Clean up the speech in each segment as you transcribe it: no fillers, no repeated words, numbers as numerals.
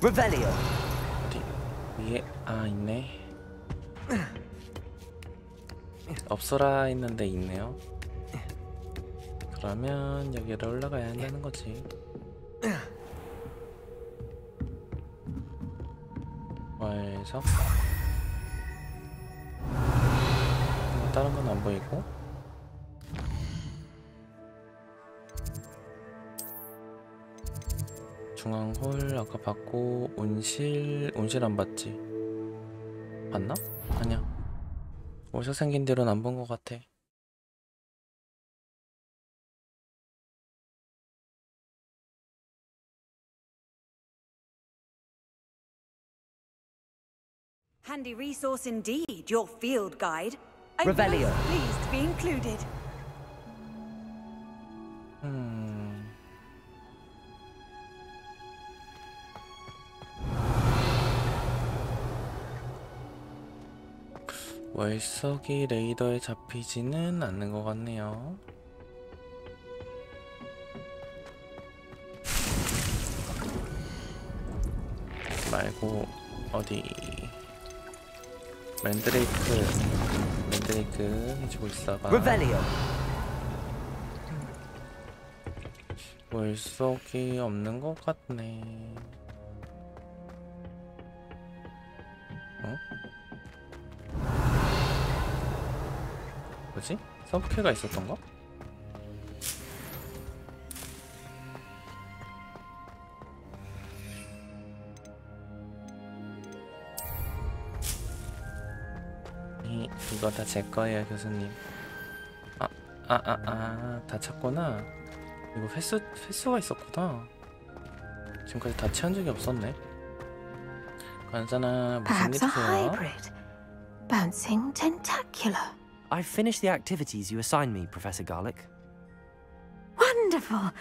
Revelio. 어디 위에 있네. 없어라 했는데 있네요. 그러면 여기로 올라가야 한다는 거지. 월석. 다른 건 안 보이고. 중앙홀 아까 봤고, 온실 안 봤지? 봤나? 아니야. 월석 생긴 뒤로는 안 본 것 같아. Handy resource indeed, your field guide. Revelio. I'm most pleased to be included. 월석이 레이더에 잡히지는 않는 것 같네요. 말고 어디 맨드레이크 해주고 있어봐. Revelio. 월석이 없는 것 같네. 어? 뭐지? 서브캐가 있었던가? 이거 다 제 거예요, 교수님. 다 찾구나. 이거 횟수가 있었구나. 지금까지 다 채운 적이 없었네. 간사나 무슨 Perhaps a 일이세요? hybrid. Bouncing tentacular. I've finished the activities you assigned me, Professor Garlic. Wonderful.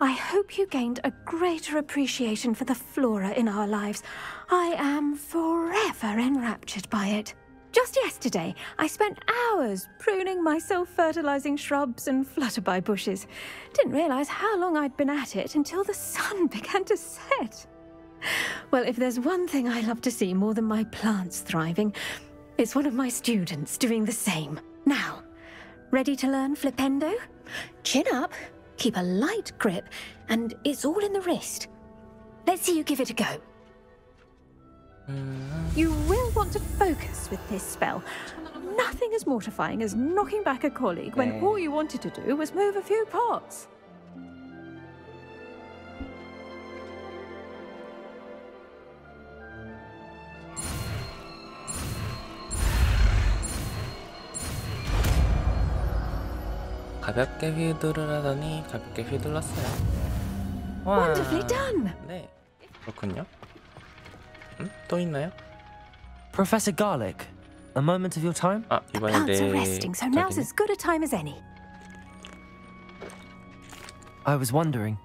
I hope you gained a greater appreciation for the flora in our lives. I am forever enraptured by it. Just yesterday, I spent hours pruning my self-fertilizing shrubs and flutterby bushes. Didn't realize how long I'd been at it until the sun began to set. Well, if there's one thing I love to see more than my plants thriving, it's one of my students doing the same. Now, ready to learn flipendo? Chin up, keep a light grip, and it's all in the wrist. Let's see you give it a go. You will want to focus with this spell. Nothing as mortifying as knocking back a colleague when all you wanted to do was move a few pots. 가볍게 휘두르라더니 가볍게 휘둘렀어요. 와. Wonderfully done. 네, 그렇군요. 또 있나요? Professor Garlic, a moment of your time? The plants are resting, so now's as good a time as any. I was wondering,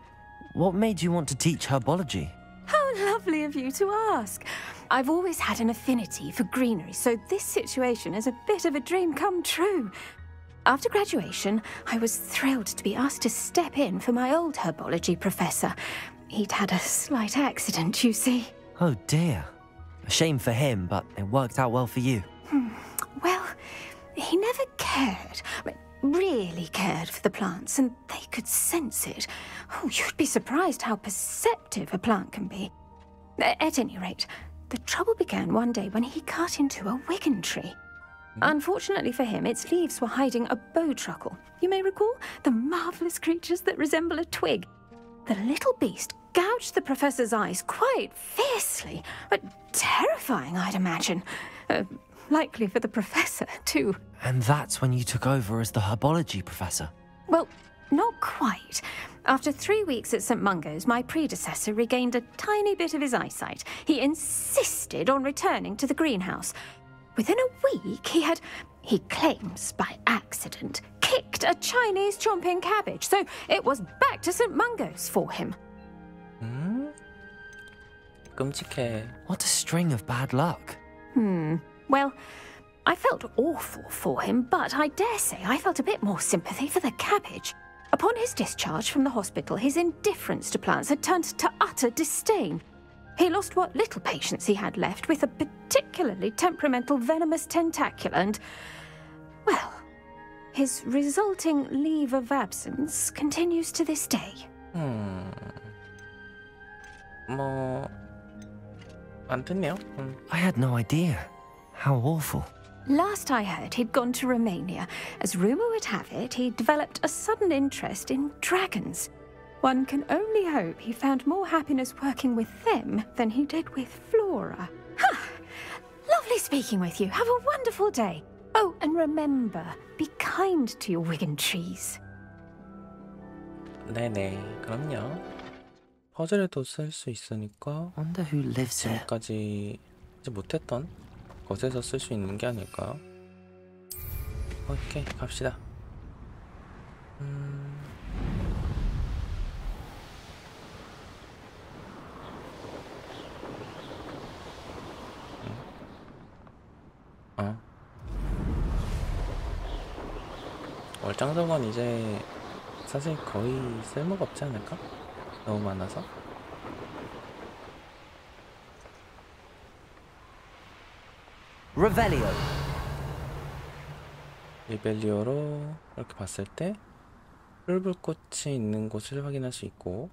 what made you want to teach herbology? How lovely of you to ask. I've always had an affinity for greenery, so this situation is a bit of a dream come true. After graduation, I was thrilled to be asked to step in for my old herbology professor. He'd had a slight accident, you see. Oh dear. A shame for him, but it worked out well for you. Well, he never cared, really cared for the plants, and they could sense it. Oh, you'd be surprised how perceptive a plant can be. At any rate, the trouble began one day when he cut into a wigan tree. Unfortunately for him, its leaves were hiding a bowtruckle. You may recall the marvellous creatures that resemble a twig. The little beast gouged the professor's eyes quite fiercely, but terrifying, I'd imagine. Likely for the professor, too. And that's when you took over as the herbology professor? Well, not quite. After 3 weeks at St. Mungo's, my predecessor regained a tiny bit of his eyesight. He insisted on returning to the greenhouse. Within a week, he claims by accident, kicked a Chinese chomping cabbage, so it was back to St. Mungo's for him. 끔찍해. What a string of bad luck. Well, I felt awful for him, but I dare say I felt a bit more sympathy for the cabbage. Upon his discharge from the hospital, his indifference to plants had turned to utter disdain. He lost what little patience he had left with a particularly temperamental venomous tentacula and, well, his resulting leave of absence continues to this day. 뭐... 안 됐네요. I had no idea. How awful. Last I heard, he'd gone to Romania. As rumour would have it, he developed a sudden interest in dragons. One can only hope he found more happiness working with them than he did with Flora. Lovely speaking with you. Have a wonderful day. Oh, and remember, be kind to your Wigan trees. 네네, 그럼요. 퍼즐에도 쓸 수 있으니까 Wonder who lives here. 지금까지 하지 못했던 것에서 쓸 수 있는 게 아닐까. 오케이, 갑시다. 월장석은 이제 사실 거의 쓸모가 없지 않을까? 너무 많아서. Revelio. 리벨리오로 이렇게 봤을 때 뿔불꽃이 있는 곳을 확인할 수 있고,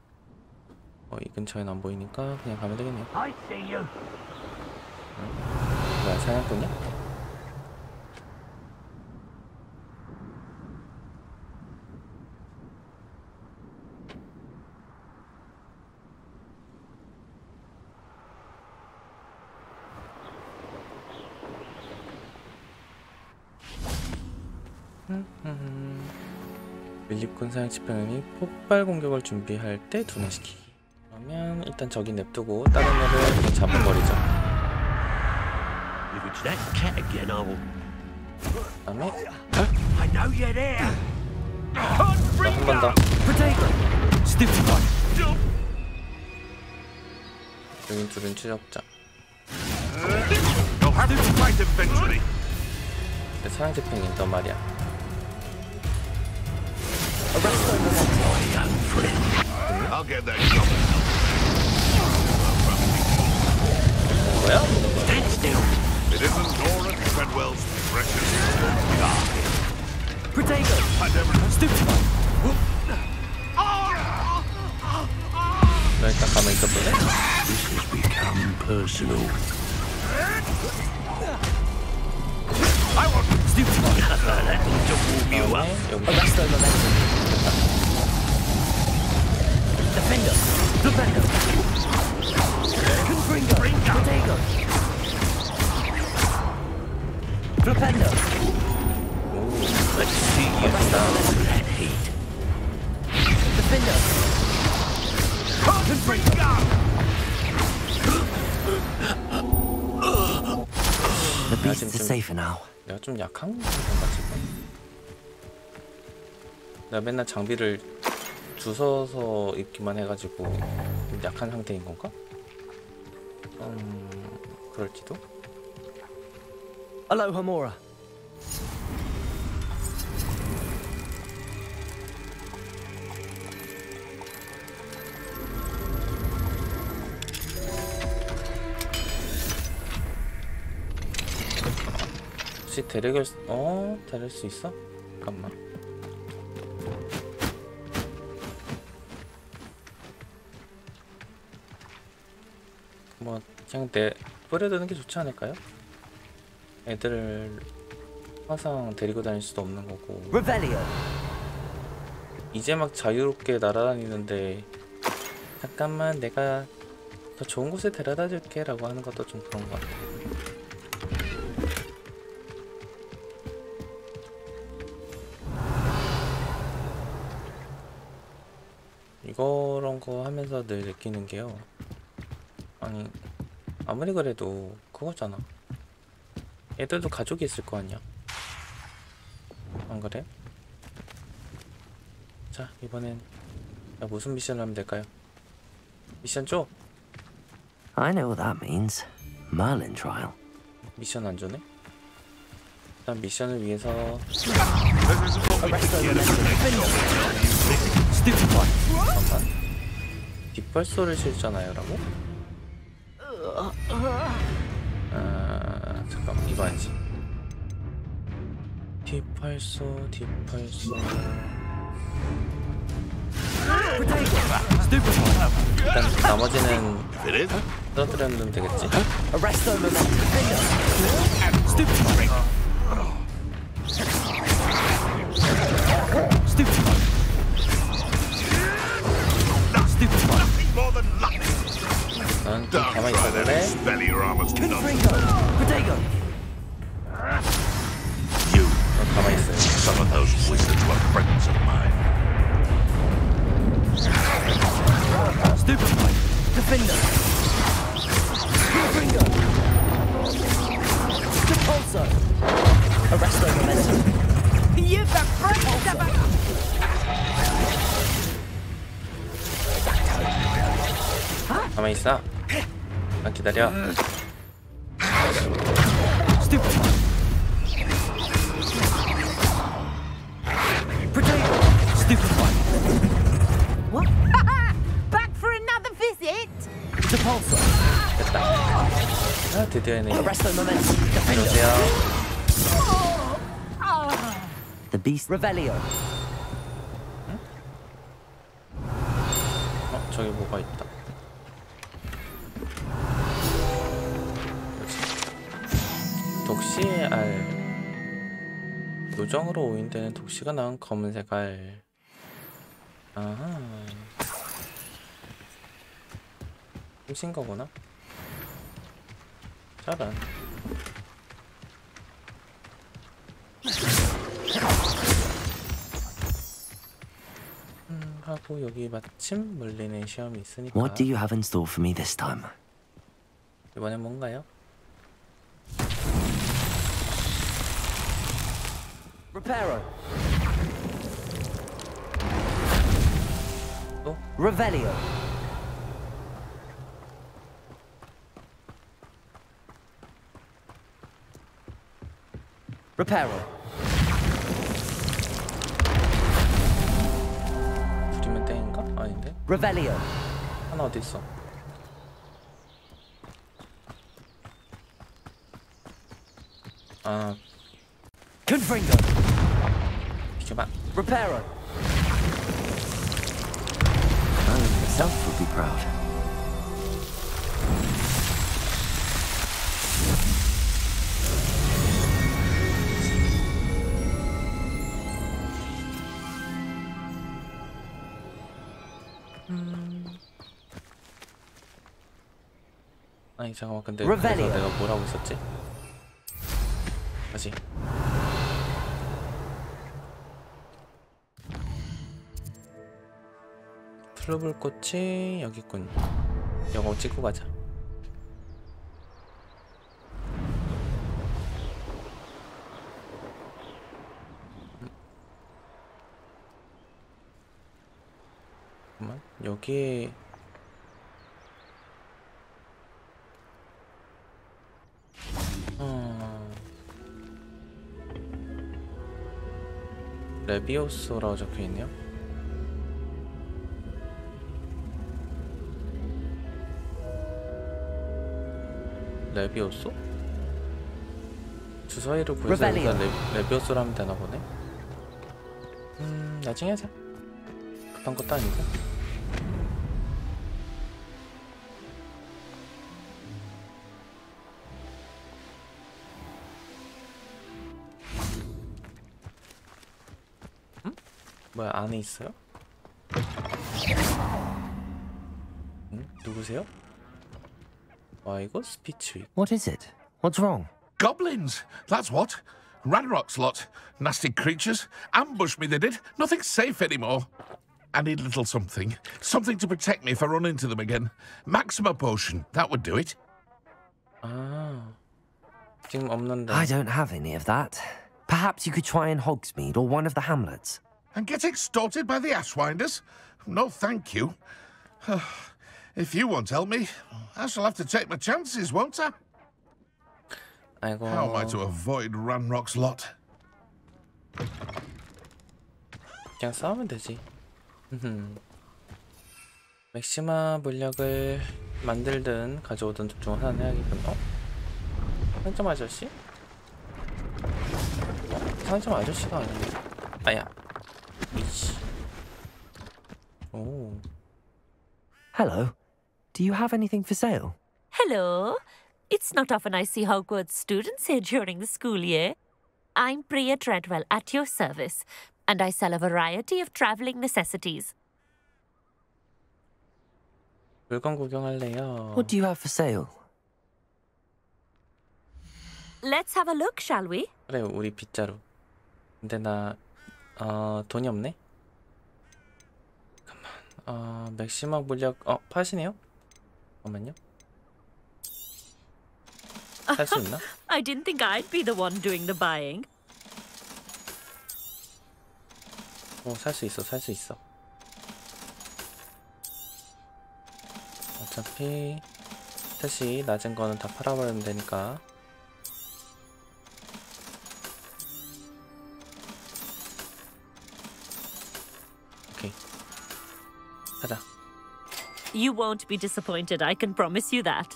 이 근처에는 안 보이니까 그냥 가면 되겠네요. I see you. 뭐야, 사냥꾼이야? 밀립꾼 사냥 지평이 폭발 공격을 준비할 때 둔화시키기. 그러면 일단 저기 냅두고 다른 애를 그냥 잡아버리죠. If it's that cat again, I will. 그다음에 I know you're there. 한 번 더. 여긴 둘은 추적자. You'll have to fight eventually. 사냥 지평이 있단 말이야. I'll get that job. 뭐야? Stand still. It isn't Dora Treadwell's precious target. Protego. I never Stupefy. 너 일단 가만히 있어볼래? This has become personal. I want Stupefy. that to warm you up. 여기 Arresto momentum. Defender. Defender. Confringo. Protego. Flipendo. Let's see you feel that heat. Defender. Confringo! The beast is safer now. 내가 좀 약한 건가 지금? 내가 맨날 장비를 주워서 입기만 해가지고 좀 약한 상태인 건가? 그럴지도? Aloha Mora. 혹시 데릴 수 있어? 잠깐만. 뭐 그냥 뿌려두는 게 좋지 않을까요? 애들을 항상 데리고 다닐 수도 없는 거고. Revelio. 이제 막 자유롭게 날아다니는데 잠깐만 내가 더 좋은 곳에 데려다 줄게 라고 하는 것도 좀 그런 것 같아. 이런 거 하면서 늘 느끼는 게요. 아니 아무리 그래도 그거잖아. 애들도 가족이 있을 거 아니야. 안 그래? 자, 이번엔 무슨 미션을 하면 될까요? 미션 줘! I know what that means. Merlin trial. 미션 안 주네? 일단 미션을 위해서 잠깐만. 뒷발소를 실전하여라고? 잠깐만 이거 아니지. 뒷팔소 일단 나머지는 떠들여놓으면 되겠지? 넌 좀 가만히 있어볼래? 넌 가만히 있어. Some of those wizards were friends of mine. 가만히 있어. 나 기다려. Back for another visit? 됐다. 아, 드디어 해내. 안녕하세요. The beast Revelio. 저기 뭐가 있다. 독시의 알. 요정으로 오인되는 독시가 나온 검은색 알. 아하. 훔친 거구나. 잘한. 하고 여기 마침 물리는 시험이 있으니까. What do you have in store for me this time? 이번엔 뭔가요? Reparo. 또? Revelio. Reparo. 부리면 땡인가? 아닌데? Revelio. 하나 어디 있어? 아, Confringo. 비켜봐. Reparo. I myself would be proud. 아니 잠깐만 근데 그래서 내가 뭐라고 했었지? 다시 풀불꽃이 여기 있군. 영어 찍고 가자. 잠깐만 여기 레비오소라고 적혀있네요. 레비오소? 주사위를 구해서 여기다 레비오소를 하면 되나보네. 나중에 하자. 급한 것도 아니고. 뭐야 안에 있어요? 누구세요? 와 이거 스피치. What is it? What's wrong? Goblins, that's what. Ranrock's lot. Nasty creatures. Ambushed me, they did. Nothing's safe anymore. I need a little something. Something to protect me if I run into them again. Maxima potion, that would do it. 아 지금 없는데. I don't have any of that. Perhaps you could try in Hogsmeade or one of the hamlets. And get extorted by the Ashwinders? No, thank you. If you won't help me, I shall have to take my chances, won't I? 아이고. How am I to avoid Ranrock's lot? 그냥 싸우면 되지. 맥시마 물약을 만들든 가져오든 둘 중 하나는 해야겠군. 상점 아저씨? 상점 아저씨가 아니네. 아야. 이씨. 오. Hello. Do you have anything for sale? Hello. It's not often I see Hogwarts students here during the school year. I'm Priya Treadwell at your service, and I sell a variety of traveling necessities. 물건 구경할래요. What do you have for sale? Let's have a look, shall we? 그래, 우리 빗자루. 근데 나 돈이 없네. 잠깐만. 맥시멈 물약 파시네요? 잠깐만요. 살 수 있나? I didn't think I'd be the one doing the buying. 살 수 있어, 살 수 있어. 어차피 스탯이 낮은 거는 다 팔아버리면 되니까. 오케이. 가자. You won't be disappointed, I can promise you that.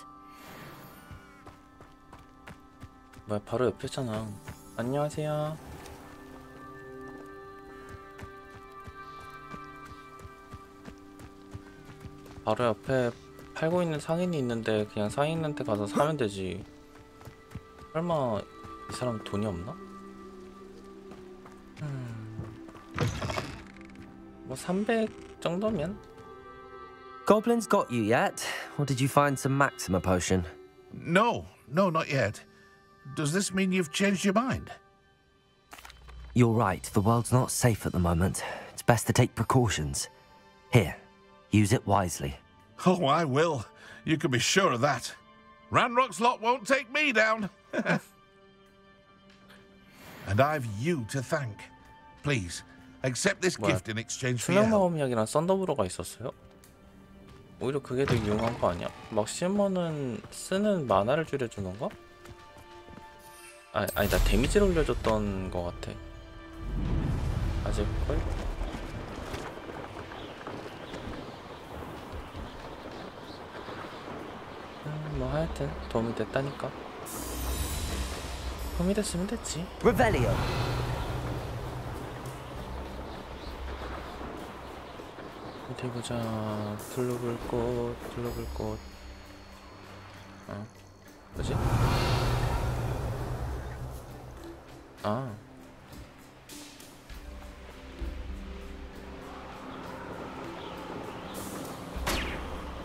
뭐야, 바로 옆이잖아. 안녕하세요. 바로 옆에 팔고 있는 상인이 있는데 그냥 상인한테 가서 사면 되지. 설마 이 사람 돈이 없나? 뭐 300 정도면? Goblins got you yet? Or did you find some Maxima potion? No, not yet. Does this mean you've changed your mind? You're right, the world's not safe at the moment. It's best to take precautions. Here, use it wisely. Oh, I will. You can be sure of that. Ranrock's lot won't take me down. And I've you to thank. Please, accept this gift in exchange for your help. 투명마법약이랑 썬더브로가 있었어요? 오히려 그게 더 유용한 거 아니야? 막시머는 쓰는 만화를 줄여주는 거? 아니다, 데미지를 올려줬던 거 같아. 아직걸? 뭐 하여튼 도움이 됐다니까. 도움이 됐으면 됐지. Revelio. 어디 보자. 블루불꽃. 뭐지?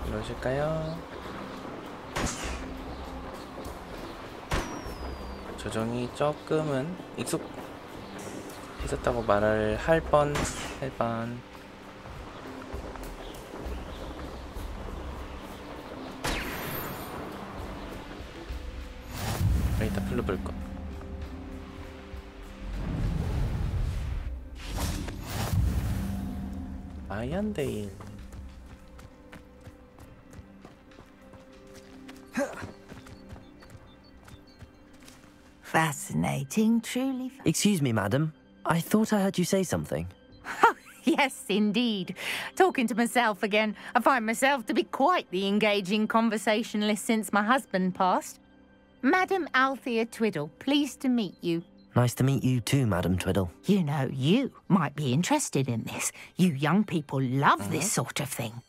이러실까요? 조정이 조금은 익숙해졌다고 말을 할 뻔. 여기다 풀로 불 거. 아이언데일. Fascinating, truly. Excuse me, madam. I thought I heard you say something. Yes, indeed. Talking to myself again. I find myself to be quite the engaging conversationalist since my husband passed. Madam Althea Twiddle, pleased to meet you. Nice to meet you too, Madam Twiddle. You know, you might be interested in this. You young people love this sort of thing.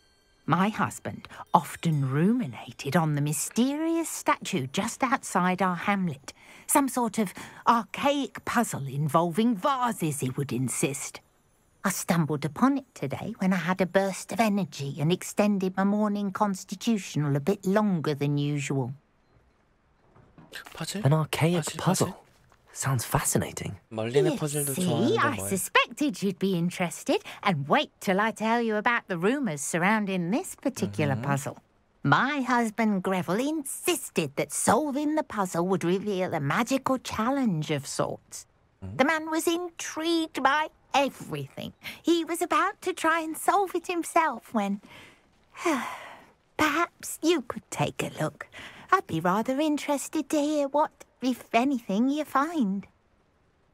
My husband often ruminated on the mysterious statue just outside our hamlet. Some sort of archaic puzzle involving vases, he would insist. I stumbled upon it today when I had a burst of energy and extended my morning constitutional a bit longer than usual. 퍼즐? An archaic 퍼즐? puzzle. Sounds fascinating. 멀리는 퍼즐도 See, 좋아하는데 I 뭐야? suspected you'd be interested, and wait till I tell you about the rumours surrounding this particular puzzle. My husband Greville insisted that solving the puzzle would reveal a magical challenge of sorts. The man was intrigued by everything. He was about to try and solve it himself when... Perhaps you could take a look. I'd be rather interested to hear what, if anything, you find.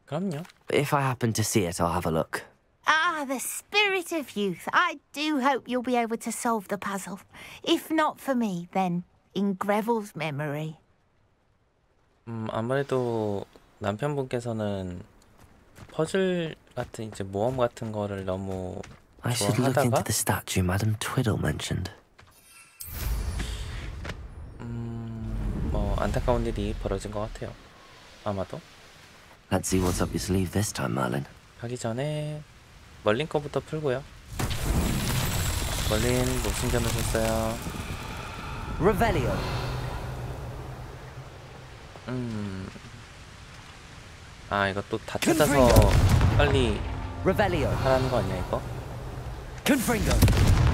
그럼요. If I happen to see it, I'll have a look. Ah, the spirit of youth. I do hope you'll be able to solve the puzzle. If not for me, then in Greville's memory. 아무래도 남편분께서는 퍼즐 같은 이제 모험 같은 거를 너무 I should look into 좋아하다가 the statue Madame Twiddle mentioned. 뭐 안타까운 일이 벌어진 것 같아요. 아마도. Let's see what's up your sleeve this time, Merlin. 가기 전에 멀린 거부터 풀고요. 멀린 무슨 점을 줬어요? Revelio. 아 이거 또 다 찾아서 빨리 Revelio. 하라는 거 아니야 이거? Confringo.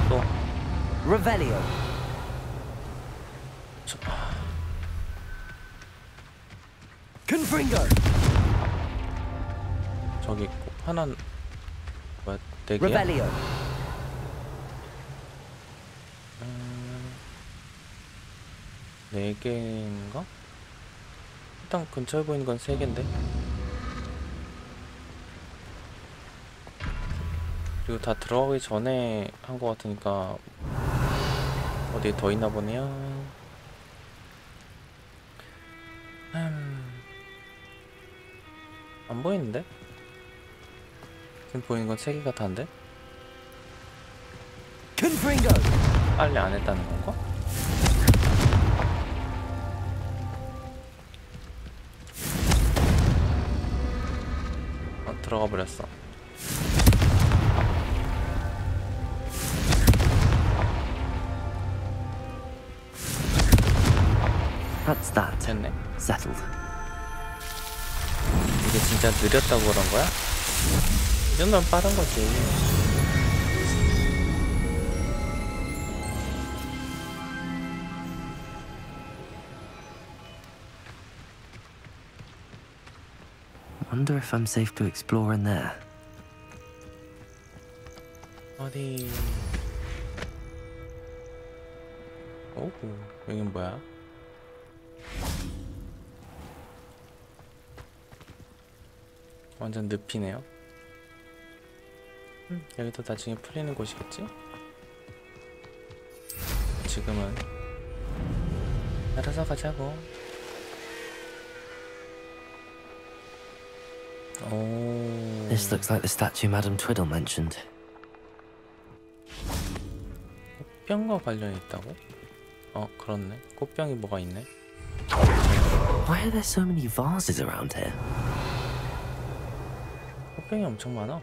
또 Revelio. Confringo. 저기 꼭 하나 뭐야 4개야? Revelio. 네 개인가? 일단 근처에 보이는 건 3개인데. 그리고 다 들어가기 전에 한 거 같으니까 어디에 더 있나 보네요. 안 보이는데? 지금 보이는 건 3개가 다인데? Confringo. 빨리 안 했다는 건가? 들어가 버렸어. That's that. 됐네. Settled. 이게 진짜 느렸다고 그런 거야? 이 정도면 빠른 거지. Wonder if I'm safe to explore in there. 어디? 오, 여긴 뭐야? 완전 늪이네요. 여기도 나중에 풀리는 곳이겠지? 지금은 알아서 가자고. 오. This looks like the statue Madame Twiddle mentioned. 꽃병과 관련이 있다고? 그렇네. 꽃병이 뭐가 있네. Why are there so many vases around here? 꽃병이 엄청 많아.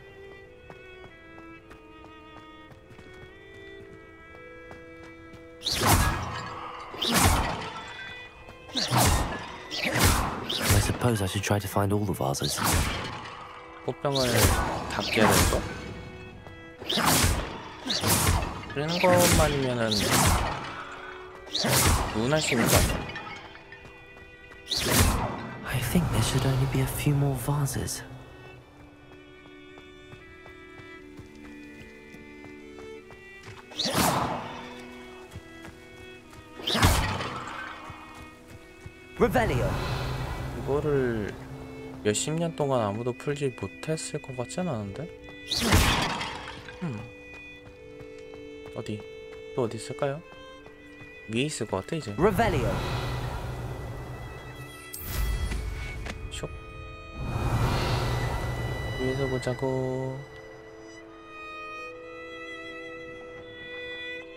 I suppose I should try to find all the vases. 꽃병을 닦게 해야 되는 거? 그런 것만이면은 누구나 할 수 있는 거 아니야? I think there should only be a few more vases. Revelio. 이거를 몇십 년 동안 아무도 풀지 못했을 것 같진 않은데? 어디? 또 어디 있을까요? 위에 있을 것 같아 이제. Revelio. 슉. 위에서 보자고.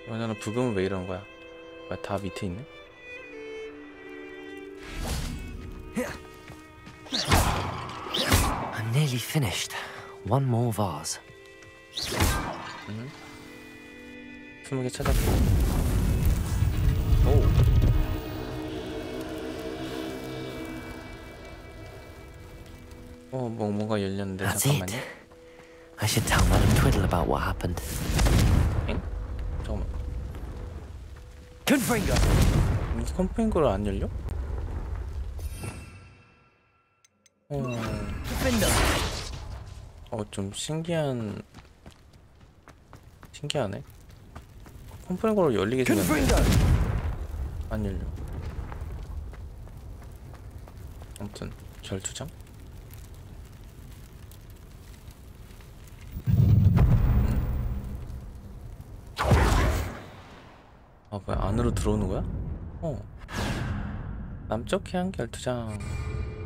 너는 부금은 왜 이러는 거야? 뭐야, 다 밑에 있네? I'm nearly finished. One more vase. 20개 찾았고. 오. 뭔가 열렸는데. That's 잠깐만요. it. I should tell Madame Twiddle about what happened. 엥? 잠깐만. Confringo. 이 컴프인거를 안 열려? 좀 신기하네. 컴프인거를 열리게 생겼는데 안 열려. 아무튼 절투장. 아 뭐야, 안으로 들어오는 거야? 남쪽 해안 결투장.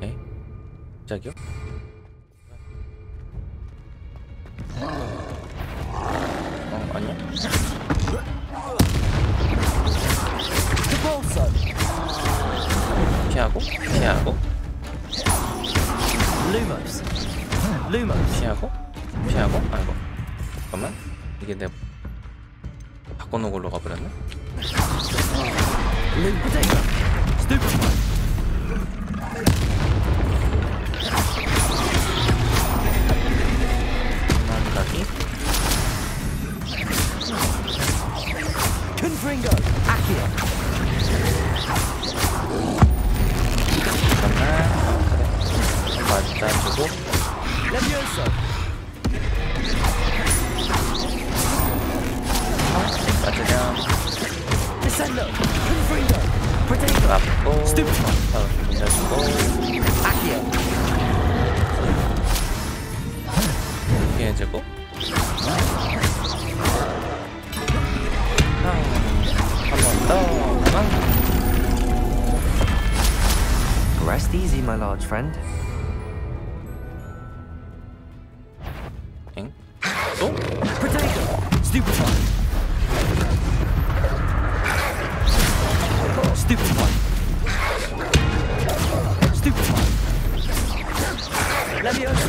에? 갑자기요? 아니야? 피하고 피하고 Lumos. 피하고 아이고 잠깐만, 이게 내가 바꿔놓은 걸로 가버렸네? 만가기 Confringo. Accio. 잠깐만. 그래, 맞다주고 Levioso. 맞으렴. Descendo. Confringo. Protego. 맞고 Stupefy. 바로 돌려주고 Accio. 피해주고 한 번 더. Rest easy, my large friend. 엥? 또? Protego. Stupefy. Stupefy. Stupefy. Levioso.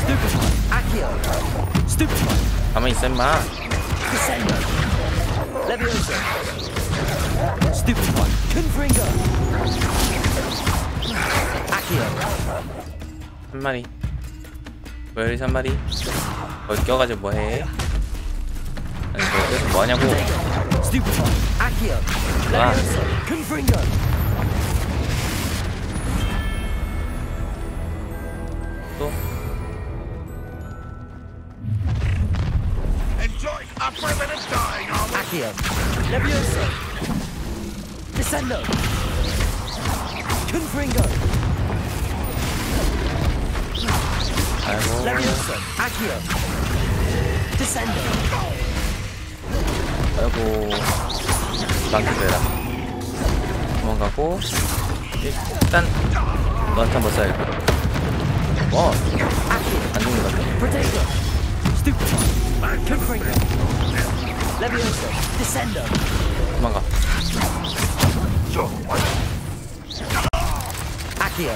Stupefy. Accio. Stupefy. 가만히 있어 임마. Descendo. Levioso. Stupefy. Confringo. Accio. 한 마리. 왜 이리 한 마리? 거기 껴가지고 뭐해? 아니 거기서 뭐하냐고. Stupefy. Accio. Levioso. Confringo. 또? Enjoy after a bit of dying, are we? Accio. Levioso. Descendo. Confringo. 아이고. Levioso. Accio. Descendo. 아이고. 망치되라. 도망가고 일단 너한테 한번 쏴야겠다. 뭐? 안 죽는 것 같아. Protego. Stupefy. Confringo. Levioso. Descendo. 도망가. Accio.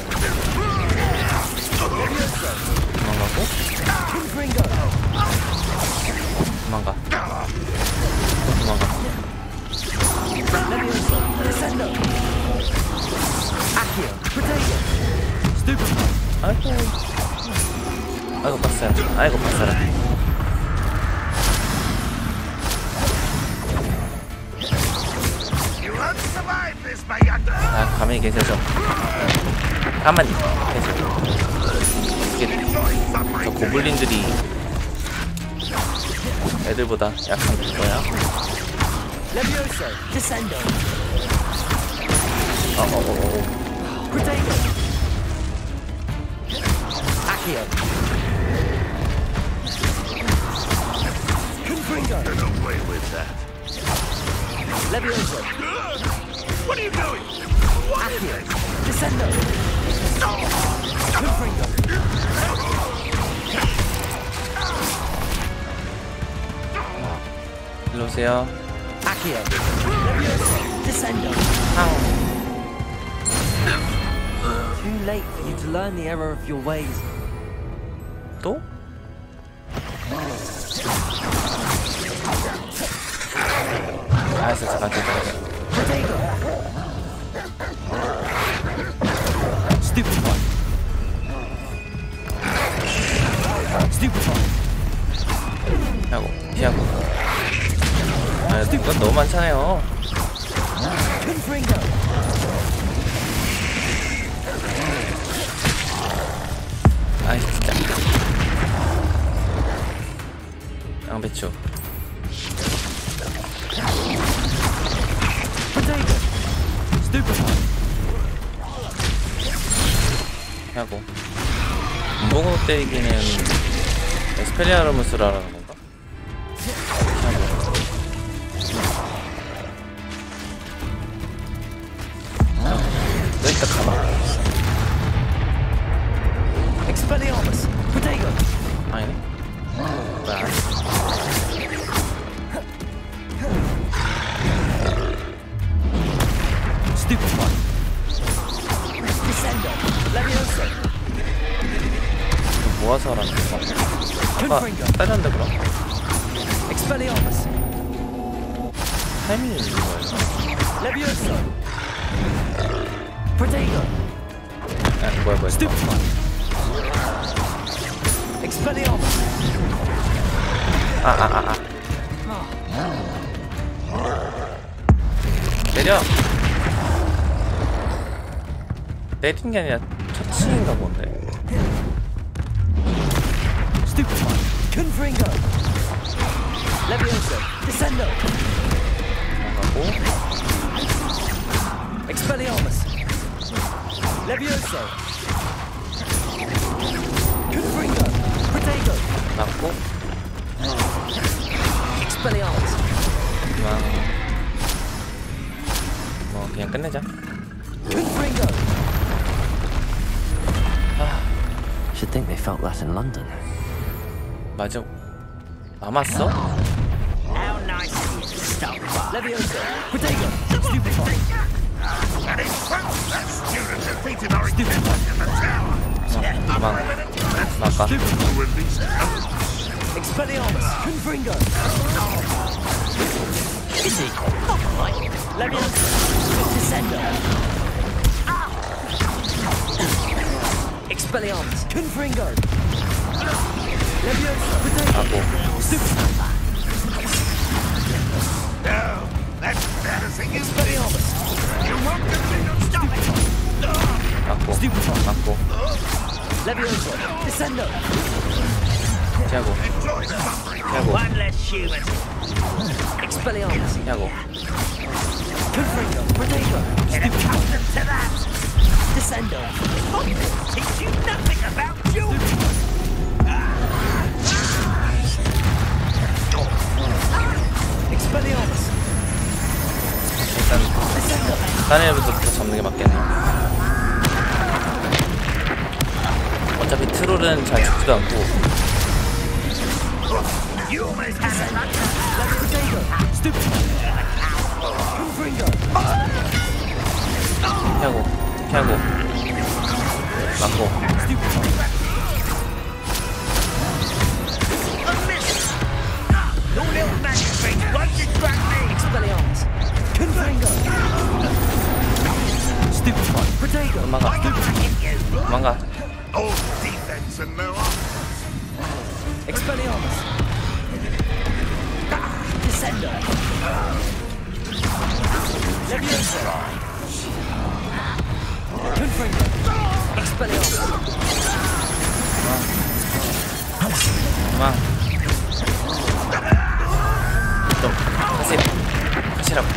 Levioso. 도망가고 Confringo. 도망가. 또 도망가. Levioso. Descendo. Accio. Protego. Stupefy. 아이고. 아이고 빡세라. 아이고 빡세라. You won't survive this, my young. 아 가만히 계세요. 가만히 계세요. 이게 저 고블린들이 애들보다 약한 거야. Levioso. Descendo. Protego. Accio. Confringo. Get away with that. Levioso. What are you doing? Accio. Descendo. Confringo. 일로 오세요. Accio. Levioso. Descendo. Too late for you to learn the error of your ways. 또? 알았어, 잠깐. Protego. Stupefy. Stupefy. 피하고. 아, 이건 너무 많잖아요. Confringo. 아이 진짜. 양배추. Protego. Stupefy. 하고. 문보고 때리기는 에스페리아르무스라는 건가? 좋아서라는 거. 아까 따졌는데 그럼? Expelliarmus. 타이밍이 있는 거예요. Levioso. Protego. 뭐야. Stupefy. Expelliarmus. 내려. 내리는 게 아니라 터치인가 본데. Stupefy. Confringo. Levioso. Descendo. 가고. Expelliarmus. Levioso. Confringo. Protego. 맞고. Expelliarmus. 뭐 그냥 끝내자. Confringo. Should think they felt that in London. 맞아. 남았어? Levioso. Protego. Stupefy. 막아. Expelliarmus. Confringo. Levioso. Descendo. Expelliarmus. Confringo. Levioso. Protego. 하고. Stupefy. Expelliarmus. 맞고. Levioso. Descendo. 피하고. Expelliarmus. 피하고. Confringo. Protego. Descendo. Teach you nothing about you. Expelliarmus. 일단 다른 애부터 잡는 게 맞겠네. 어차피 트롤은 잘 죽지도 않고. 피하고. 맞고. Expelliarmus. Confringo. Stupefy. Protego. 도망가. Expelliarmus. Descendo. Levioso. Confringo. Expelliarmus. 하시라고.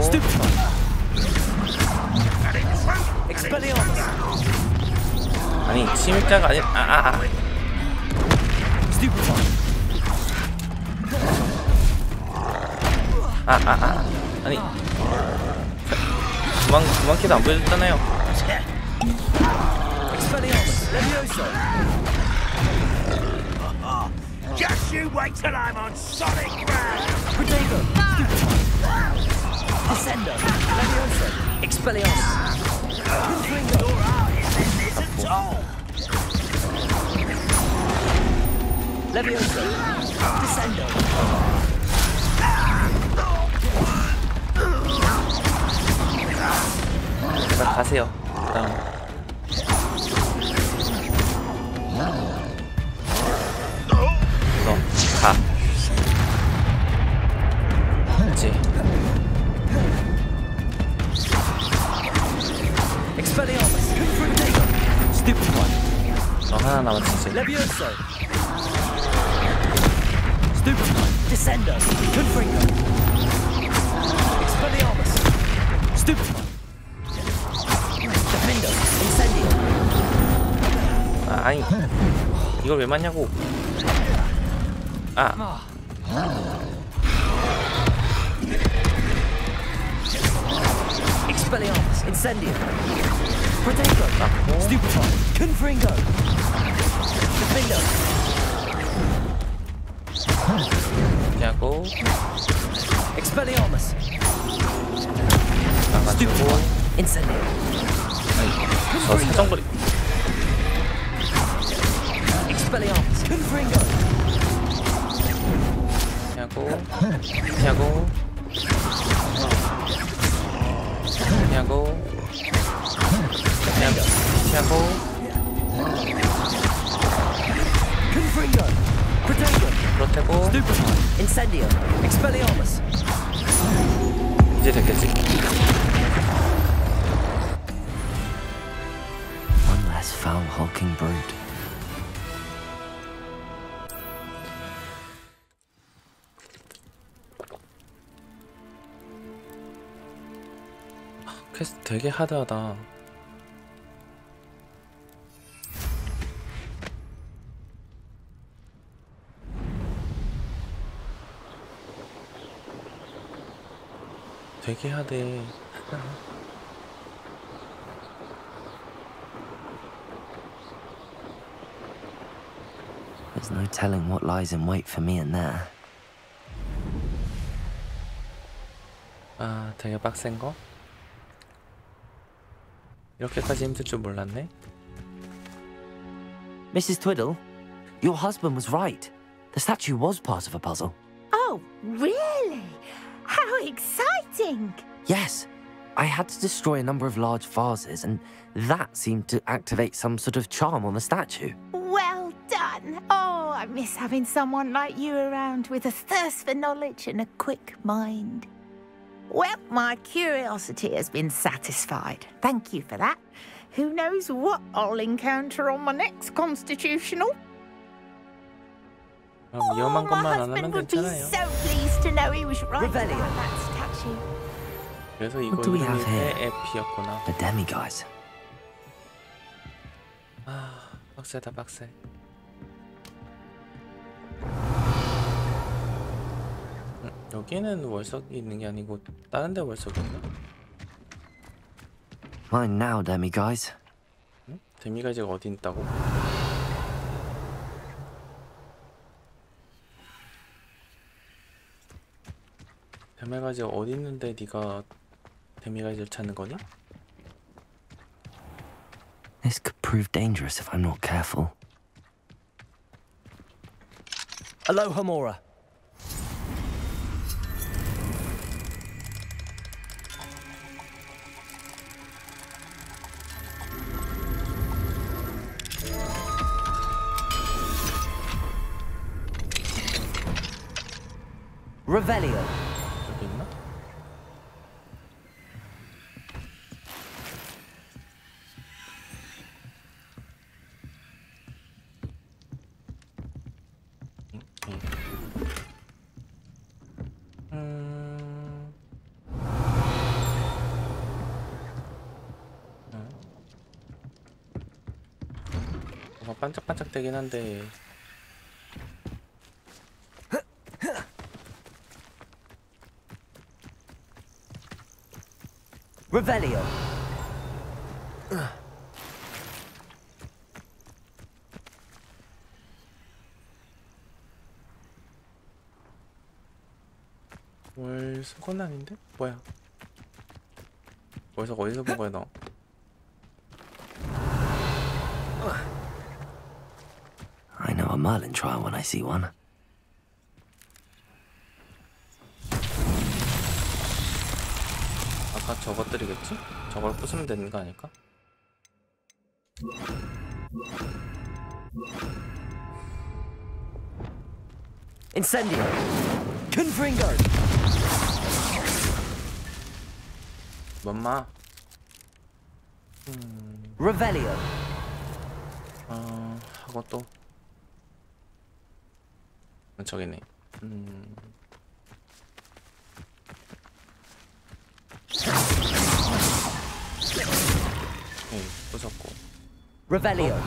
Stupefy. Expelliarmus. 아니 침입자가 아니 Stupefy. 아니 도망키도 안 보여줬잖아요. Expelliarmus. Levioso. Just you wait till I'm on solid ground! Protego. Descendo. Levioso. Expelliarmus. Confringo. Your art isn't this at all! Levioso. Descendo. 자, 가세요. 다음. 너 가. 그렇지. Expelliarmus. Confringo. Stupefy. 너 하나 남았지 이제. Levioso. Stupefy. Descendo. Confringo. Expelliarmus. Stupefy. Defendo. Incendio. 아니 이걸 왜 맞냐고. Expelliarmus. Incendio. Protego. 맞고. Stupefy. Confringo. Defendo. 피하고. Expelliarmus. 나가지고 Incendio. 저 사정거리 Expelliarmus. Confringo. 피하고 피하고 피하고 피하고 Confringo. Protego. 그렇다고 Stupefy. Incendio. Expelliarmus. 이제 됐겠지? One less foul hulking brute. 퀘스트 되게 하드하다. 되게 하대. There's no telling what lies in wait for me in there. 아, 되게 빡센 거? 이렇게까지 힘들 줄 몰랐네. Mrs. Twiddle, your husband was right. The statue was part of a puzzle. Oh, really? How exciting! Yes, I had to destroy a number of large vases, and that seemed to activate some sort of charm on the statue. Well done. Oh, I miss having someone like you around with a thirst for knowledge and a quick mind. Well, my curiosity has been satisfied. Thank you for that. Who knows what I'll encounter on my next constitutional? 위험한 my 것만 안 husband 하면 would be 괜찮아요. so pleased to know he was right Rebellion. about that statue. 그래서 이거 What do we 이름이 have here? 에피였구나. The demi-guys. 아, 빡세다 빡세. 여기는 월석이 있는 게 아니고 다른 데 월석이 있나? Mine now, demi-guys. 응? 데미가이즈가 어디 있다고? 데미가이즈가 어디 있는데 네가 데미가이즈를 찾는 거니? This could prove dangerous if I'm not careful. Aloha, Mora. Revelio. 여기 있나? 뭐가 반짝반짝 되긴 한데 Revelio. 월석은 아닌데? 뭐야? 월석 어디서 본 거야 너? I know a Merlin trial when I see one. 아까 저것들이겠지? 저걸 부수면 되는 거 아닐까? Incendio. Confringo. 뭔마? Revelio. 하고 또 저기네. 오케이, 부쉈고. Revelio.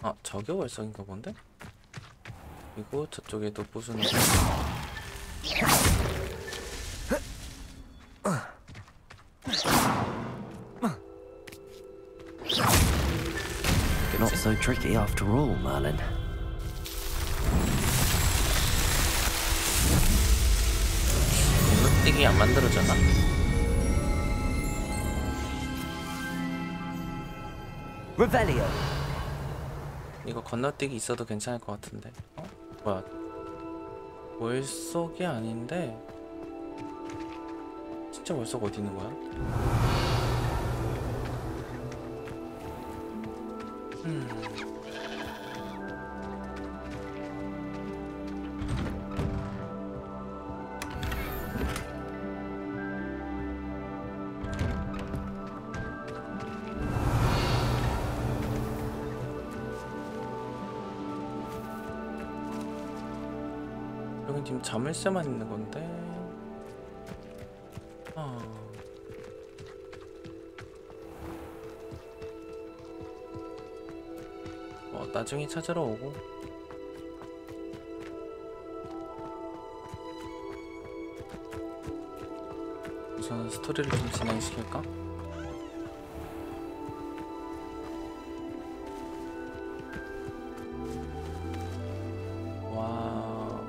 아, 저게 월성인가 본데? 그리고 저쪽에도 부수는 거. Not so tricky after all, Merlin. 건너뛰기 안 만들어졌나? Revelio. 이거 건너뛰기 있어도 괜찮을 것 같은데. 어? 뭐야? 월속이 아닌데? 진짜 월속 어디 있는 거야? 여긴 지금 자물쇠만 있는 건데. 나중에 찾으러 오고. 우선 스토리를 좀 진행시킬까? 와,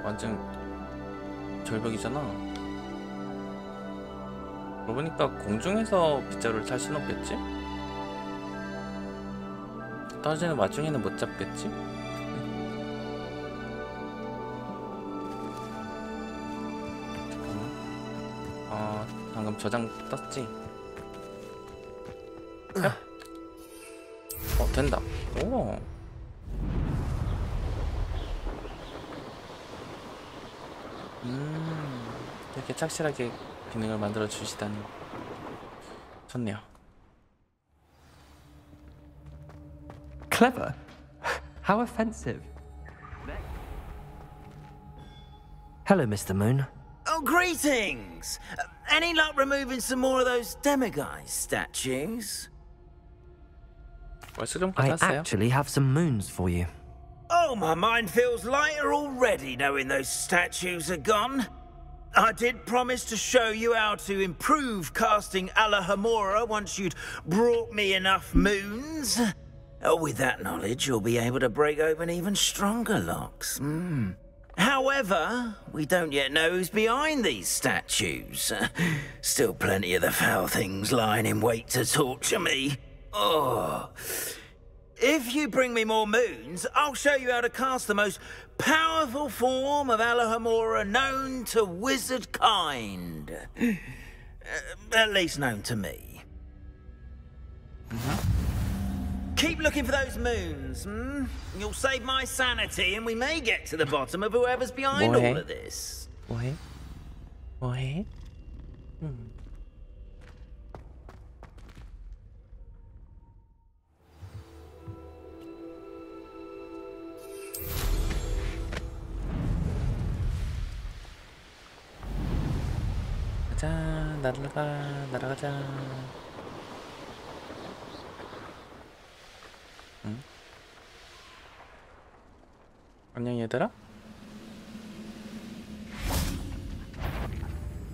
완전 절벽이잖아. 그러고 보니까 공중에서 빗자루를 탈 순 없겠지? 떨어지는 와중에는 못 잡겠지? 잠깐만. 방금 저장 떴지? 야? 된다. 오. 이렇게 착실하게 기능을 만들어 주시다니 좋네요. Clever? How offensive. Hello, Mr. Moon. Oh, greetings! Any luck removing some more of those demiguise statues? I actually have some moons for you. Oh, my mind feels lighter already knowing those statues are gone. I did promise to show you how to improve casting Alahamora once you'd brought me enough moons. With that knowledge, you'll be able to break open even stronger locks. However, we don't yet know who's behind these statues. Still plenty of the foul things lying in wait to torture me. Oh. If you bring me more moons, I'll show you how to cast the most powerful form of Alahamora known to wizard kind. At least known to me. Keep looking for those moons, You'll save my sanity and we may get to the bottom of whoever's behind all of this. 뭐해? 뭐해? 가자, 날아가자. 안녕 얘들아.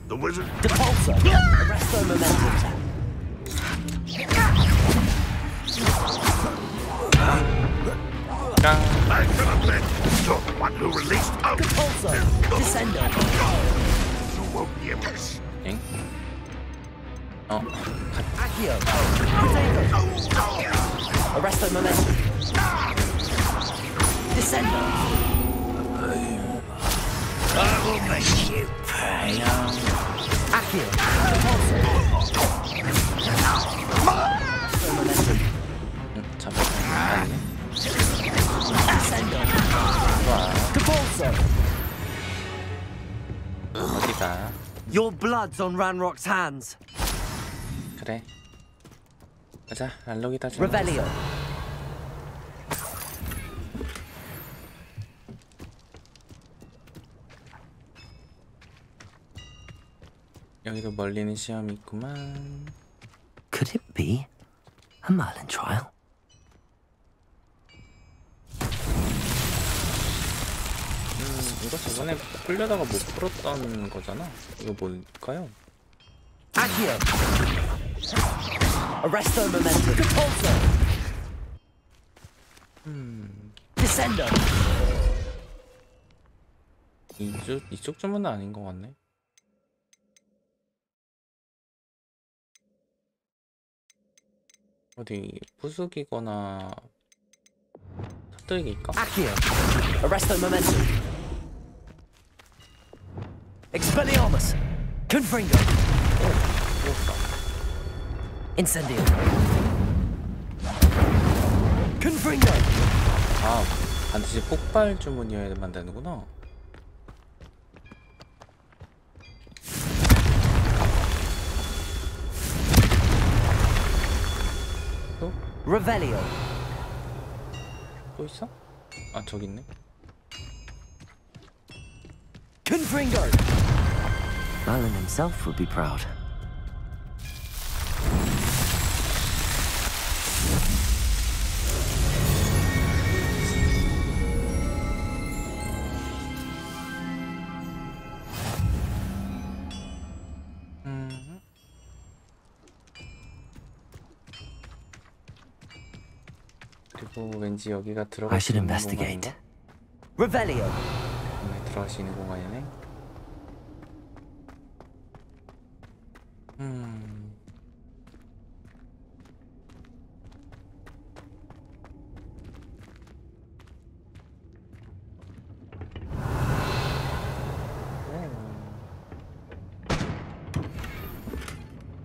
The wizard. Depulso. Arresto momentum. I cannot let you're the one who released out. Depulso. Descendo. You won't be able to. 엥? Accio. Potato. Arresto momentum. Descendo. I will make you pay. Accio. Depulso. Arresto momentum. 잠깐만. Descendo. Depulso. 어디가? Your blood's on Ranrock's hands. 그래. 가자, 알록이다. Revelio. 여기도 멀리는 시험이 있구만. Could it be a Merlin trial? 이거 저번에 풀려다가 못 풀었던 거잖아. 이거 뭘까요? Accio. Arresto momentum. Depulso. Descendo. 이쪽 주문은 아닌 것 같네. 어디 부수기거나 터뜨리기일까? Accio. Arresto momentum. Expelliarmus. Confringo. 죽었어. Incendio. Confringo. 아, 반드시 폭발 주문이어야만 되는구나. 또? Revelio. 또 있어? 아, 저기 있네. Confringo. Merlin himself would be proud. 그리고 왠지 여기가 I 들어갈 수 should 있는 investigate. 공간인가? Revelio. 네, 들어갈 수 있는 공간이네.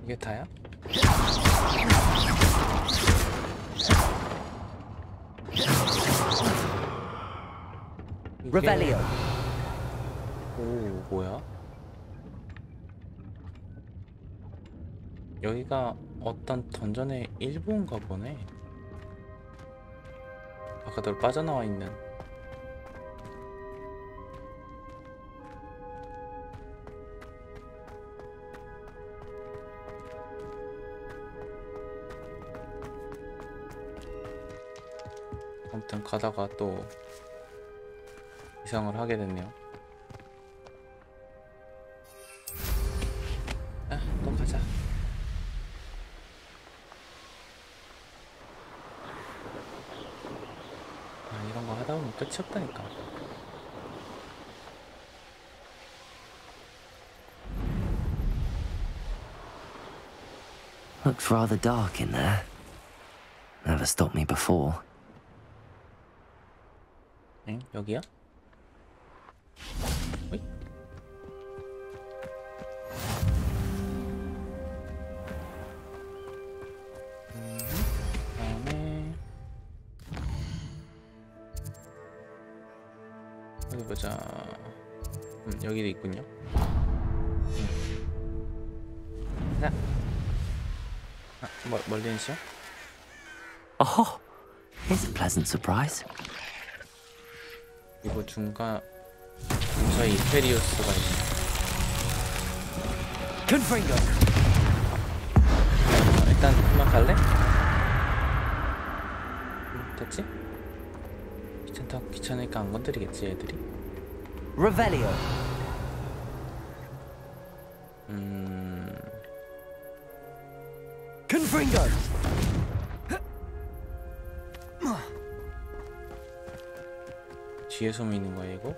이게 다야? Revelio. 오, 뭐야? 여기가 어떤 던전의 일부인가 보네. 아까도 빠져나와 있는. 아무튼 가다가 또 이상을 하게 됐네요. 아, 또 가자. 아, 이런 거 하다 보면 끝이 없다니까. Looks rather dark in there. Never stopped me before. 응? 여기야? 어이? 다음에 어디 보자. 여기도 있군요. 자, 멀리 있어? Oh, here's a pleasant surprise. 이거 근처에 이페리우스가 있네. Confringo. 일단 한번 갈래? 됐지? 귀찮으니까 안 건드리겠지 애들이. Revelio. Confringo. 뒤에 숨어 있는 거야 이거?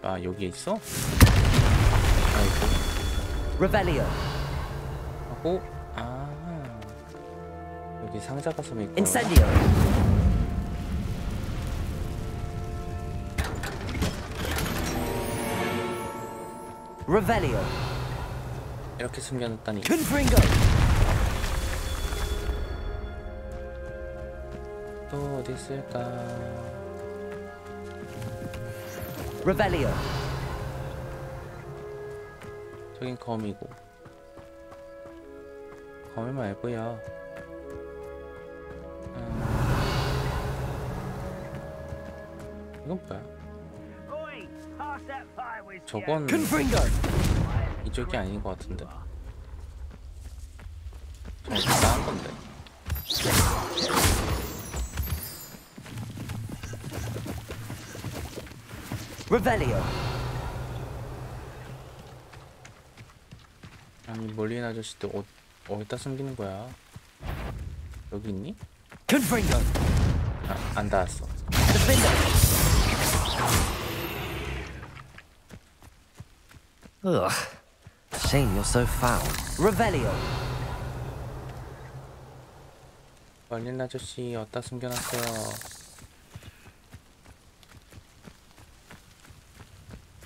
아, 여기에 있어? 아이고. Revelio. 하고, 여기 상자가 숨어 있고. Incendio. Revelio. 이렇게 숨겨놨다니. Confringo. 또 어디 있을까? Revelio. 저긴 거미고. 거미 말고요. 이건 뭐야? 저건 Confringo. 이쪽이 아닌 것 같은데. 저건 이상한 건데. Revelio. 아니, 멀리 있는 아저씨들 어디다 숨기는 거야? 여기 있니? Confringo. 아, 안 닿았어. Defender. Ugh. Shame you're so foul. Revelio. 멀린 아저씨 어디다 숨겨놨어요?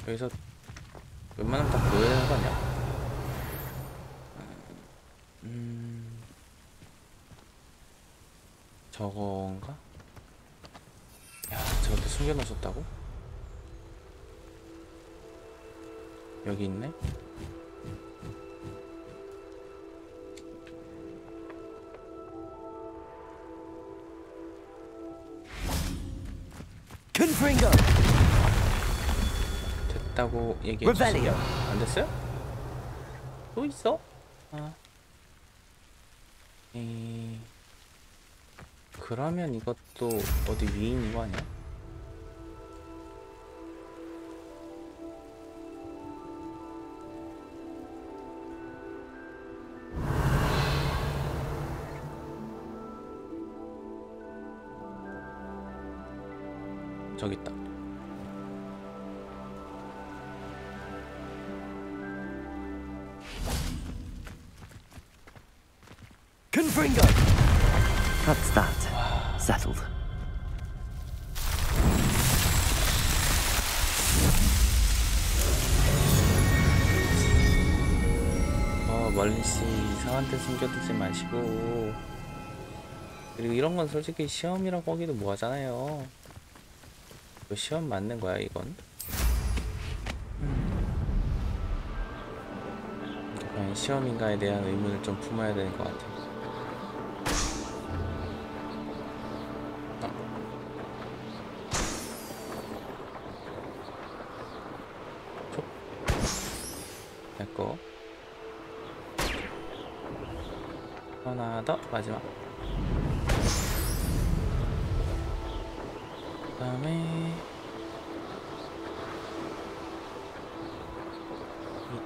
여기서 웬만하면 다 보여야 되는 거 아니야? 저건가? 야, 저것도 숨겨놓으셨다고? 여기 있네? Confringo. 됐다고 얘기해 주세요. 안 됐어요? 또 있어? 아. 그러면 이것도 어디 위에 있는 거 아니야? 저기 있다. Confringo. That's that. Settled. 멀리씨 이상한 데 숨겨두지 마시고. 그리고 이런 건 솔직히 시험이라고 하기도 뭐하잖아요. 이거 시험 맞는 거야 이건? 과연 시험인가에 대한 의문을 좀 품어야 되는 것 같아. 됐고, 하나 더 마지막. 그 다음에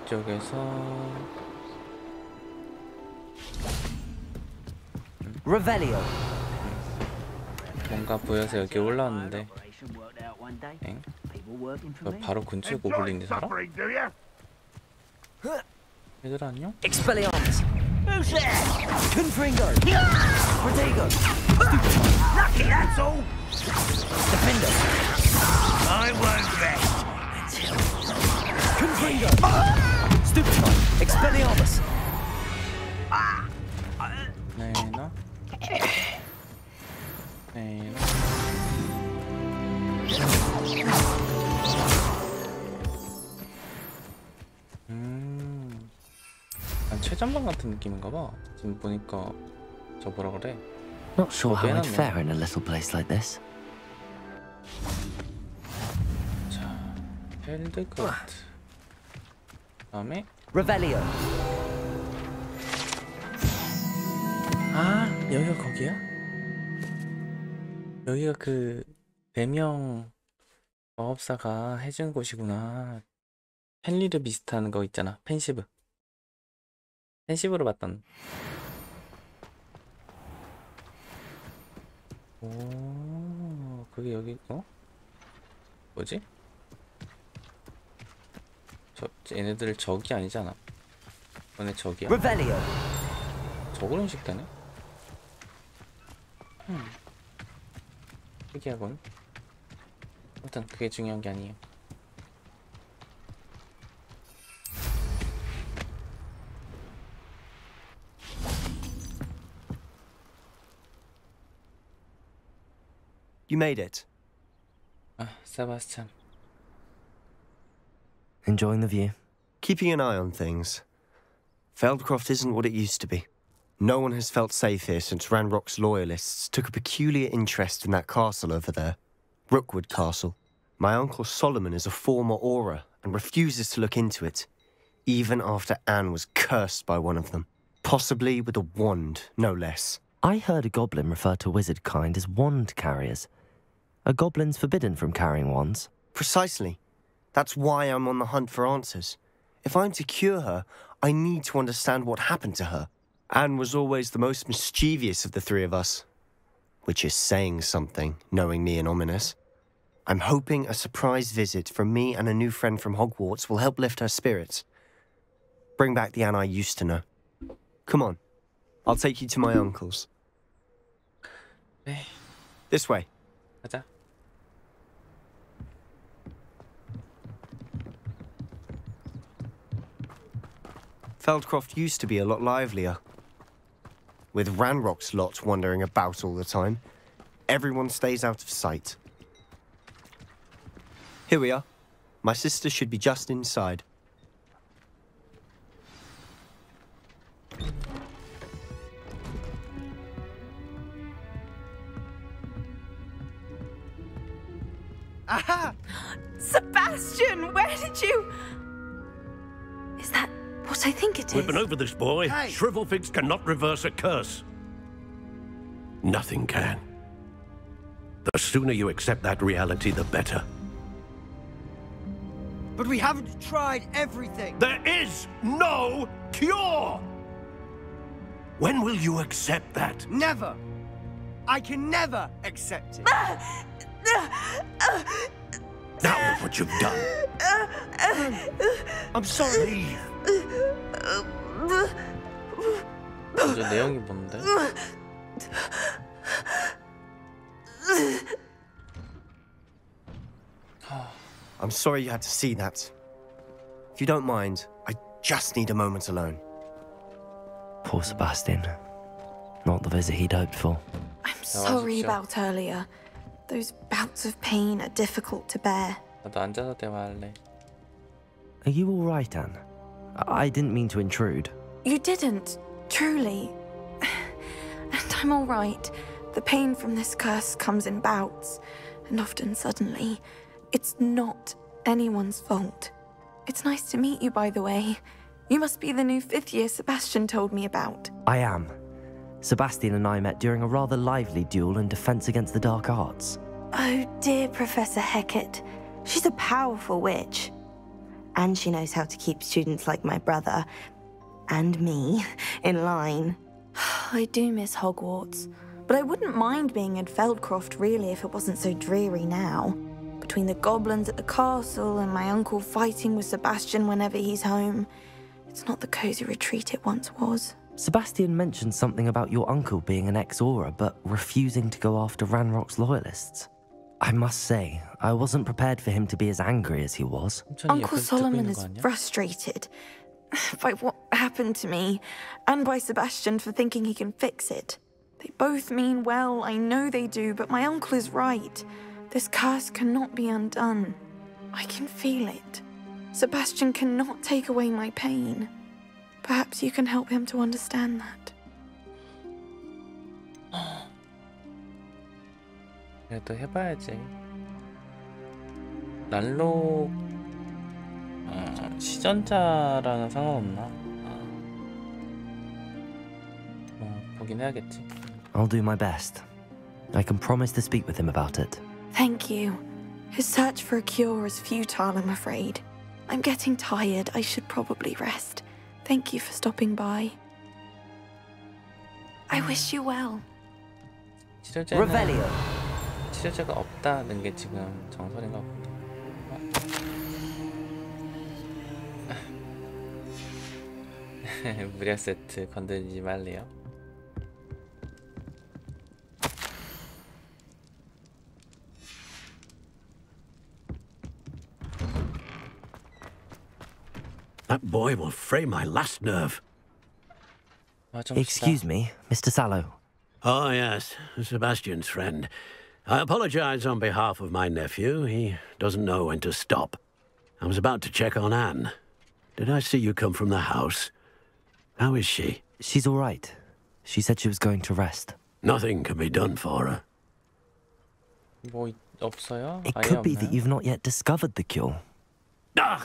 이쪽에서 Revelio. 뭔가 보여서 여기 올라왔는데, 엥? 바로 근처에 고블린이 살아? 얘들아 안녕? Expelliarmus. Confringo. Protego. Lucky, that's all. Defender. I won't rest. Confringo. Stupefy. Expelliarmus. 네나 네나. 난 최전방 같은 느낌인가봐. 지금 보니까 저 뭐라 그래? Not sure how I'd fare in a little place like this. 자, 펠드거트. 다음에 Revelio. 아, 여기가 거기야? 여기가 그 4명 마법사가 해준 곳이구나. 펜리르 비슷한 거 있잖아. 펜시브. 펜시브로 봤던. 오, 그게 여기, 뭐지? 얘네들 적이 아니잖아. 너네 적이야? Revelio. 적으로 식다네? 특이하군. 아무튼 그게 중요한 게 아니에요. You made it. 아, 세바스찬. Enjoying the view? Keeping an eye on things. Feldcroft isn't what it used to be. No one has felt safe here since Ranrock's loyalists took a peculiar interest in that castle over there. Rookwood Castle. My uncle Solomon is a former Auror and refuses to look into it, even after Anne was cursed by one of them. Possibly with a wand, no less. I heard a goblin refer to wizard kind as wand carriers. Are goblins forbidden from carrying wands? Precisely. That's why I'm on the hunt for answers. If I'm to cure her, I need to understand what happened to her. Anne was always the most mischievous of the three of us. Which is saying something, knowing me and Ominous. I'm hoping a surprise visit from me and a new friend from Hogwarts will help lift her spirits. Bring back the Anne I used to know. Come on. I'll take you to my uncle's. 네, This way. 가자. Feldcroft used to be a lot livelier. With Ranrock's lot wandering about all the time, everyone stays out of sight. Here we are. My sister should be just inside. Aha! Sebastian, where did you... Is that what I think it is? We've been over this, boy. Hey. Shrivelfigs cannot reverse a curse. Nothing can. The sooner you accept that reality, the better. But we haven't tried everything. There is no cure! When will you accept that? Never. I can never accept it. Now look what you've done. I'm sorry. 먼저 내용이 뭔데? I'm sorry you had to see that. If you don't mind, I just need a moment alone. Poor Sebastian. Not the visit he'd hoped for. I'm sorry about earlier. Those bouts of pain are difficult to bear. 나도 앉아서 대화할래. Are you all right, Anne? I didn't mean to intrude. You didn't, truly. And I'm all right. The pain from this curse comes in bouts, and often suddenly. It's not anyone's fault. It's nice to meet you, by the way. You must be the new 5th year Sebastian told me about. I am. Sebastian and I met during a rather lively duel in defense against the dark arts. Oh dear, Professor Hecat. She's a powerful witch. And she knows how to keep students like my brother, and me, in line. I do miss Hogwarts, but I wouldn't mind being in Feldcroft really if it wasn't so dreary now. Between the goblins at the castle and my uncle fighting with Sebastian whenever he's home, it's not the cozy retreat it once was. Sebastian mentioned something about your uncle being an ex-Auror, but refusing to go after Ranrock's loyalists. I must say, I wasn't prepared for him to be as angry as he was. Uncle Solomon is frustrated by what happened to me, and by Sebastian for thinking he can fix it. They both mean well, I know they do, but my uncle is right. This curse cannot be undone. I can feel it. Sebastian cannot take away my pain. Perhaps you can help him to understand that. 그래도 해봐야지. 난로 시전자랑은 상관없나? 보긴 해야겠지. I'll do my best. I can promise to speak with him about it. Thank you. His search for a cure is futile, I'm afraid. I'm getting tired. I should probably rest. Thank you for stopping by. I wish you well. 치료제가 없다는 게 지금 정설인가 보다. 무료 세트 건드리지 말래요. That boy will fray my last nerve. Excuse me, Mr. Sallow. Oh, yes, Sebastian's friend. I apologize on behalf of my nephew. He doesn't know when to stop. I was about to check on Anne. Did I see you come from the house? How is she? She's all right. She said she was going to rest. Nothing can be done for her. 뭐 없어요? It could be that you've not yet discovered the cure. Ah,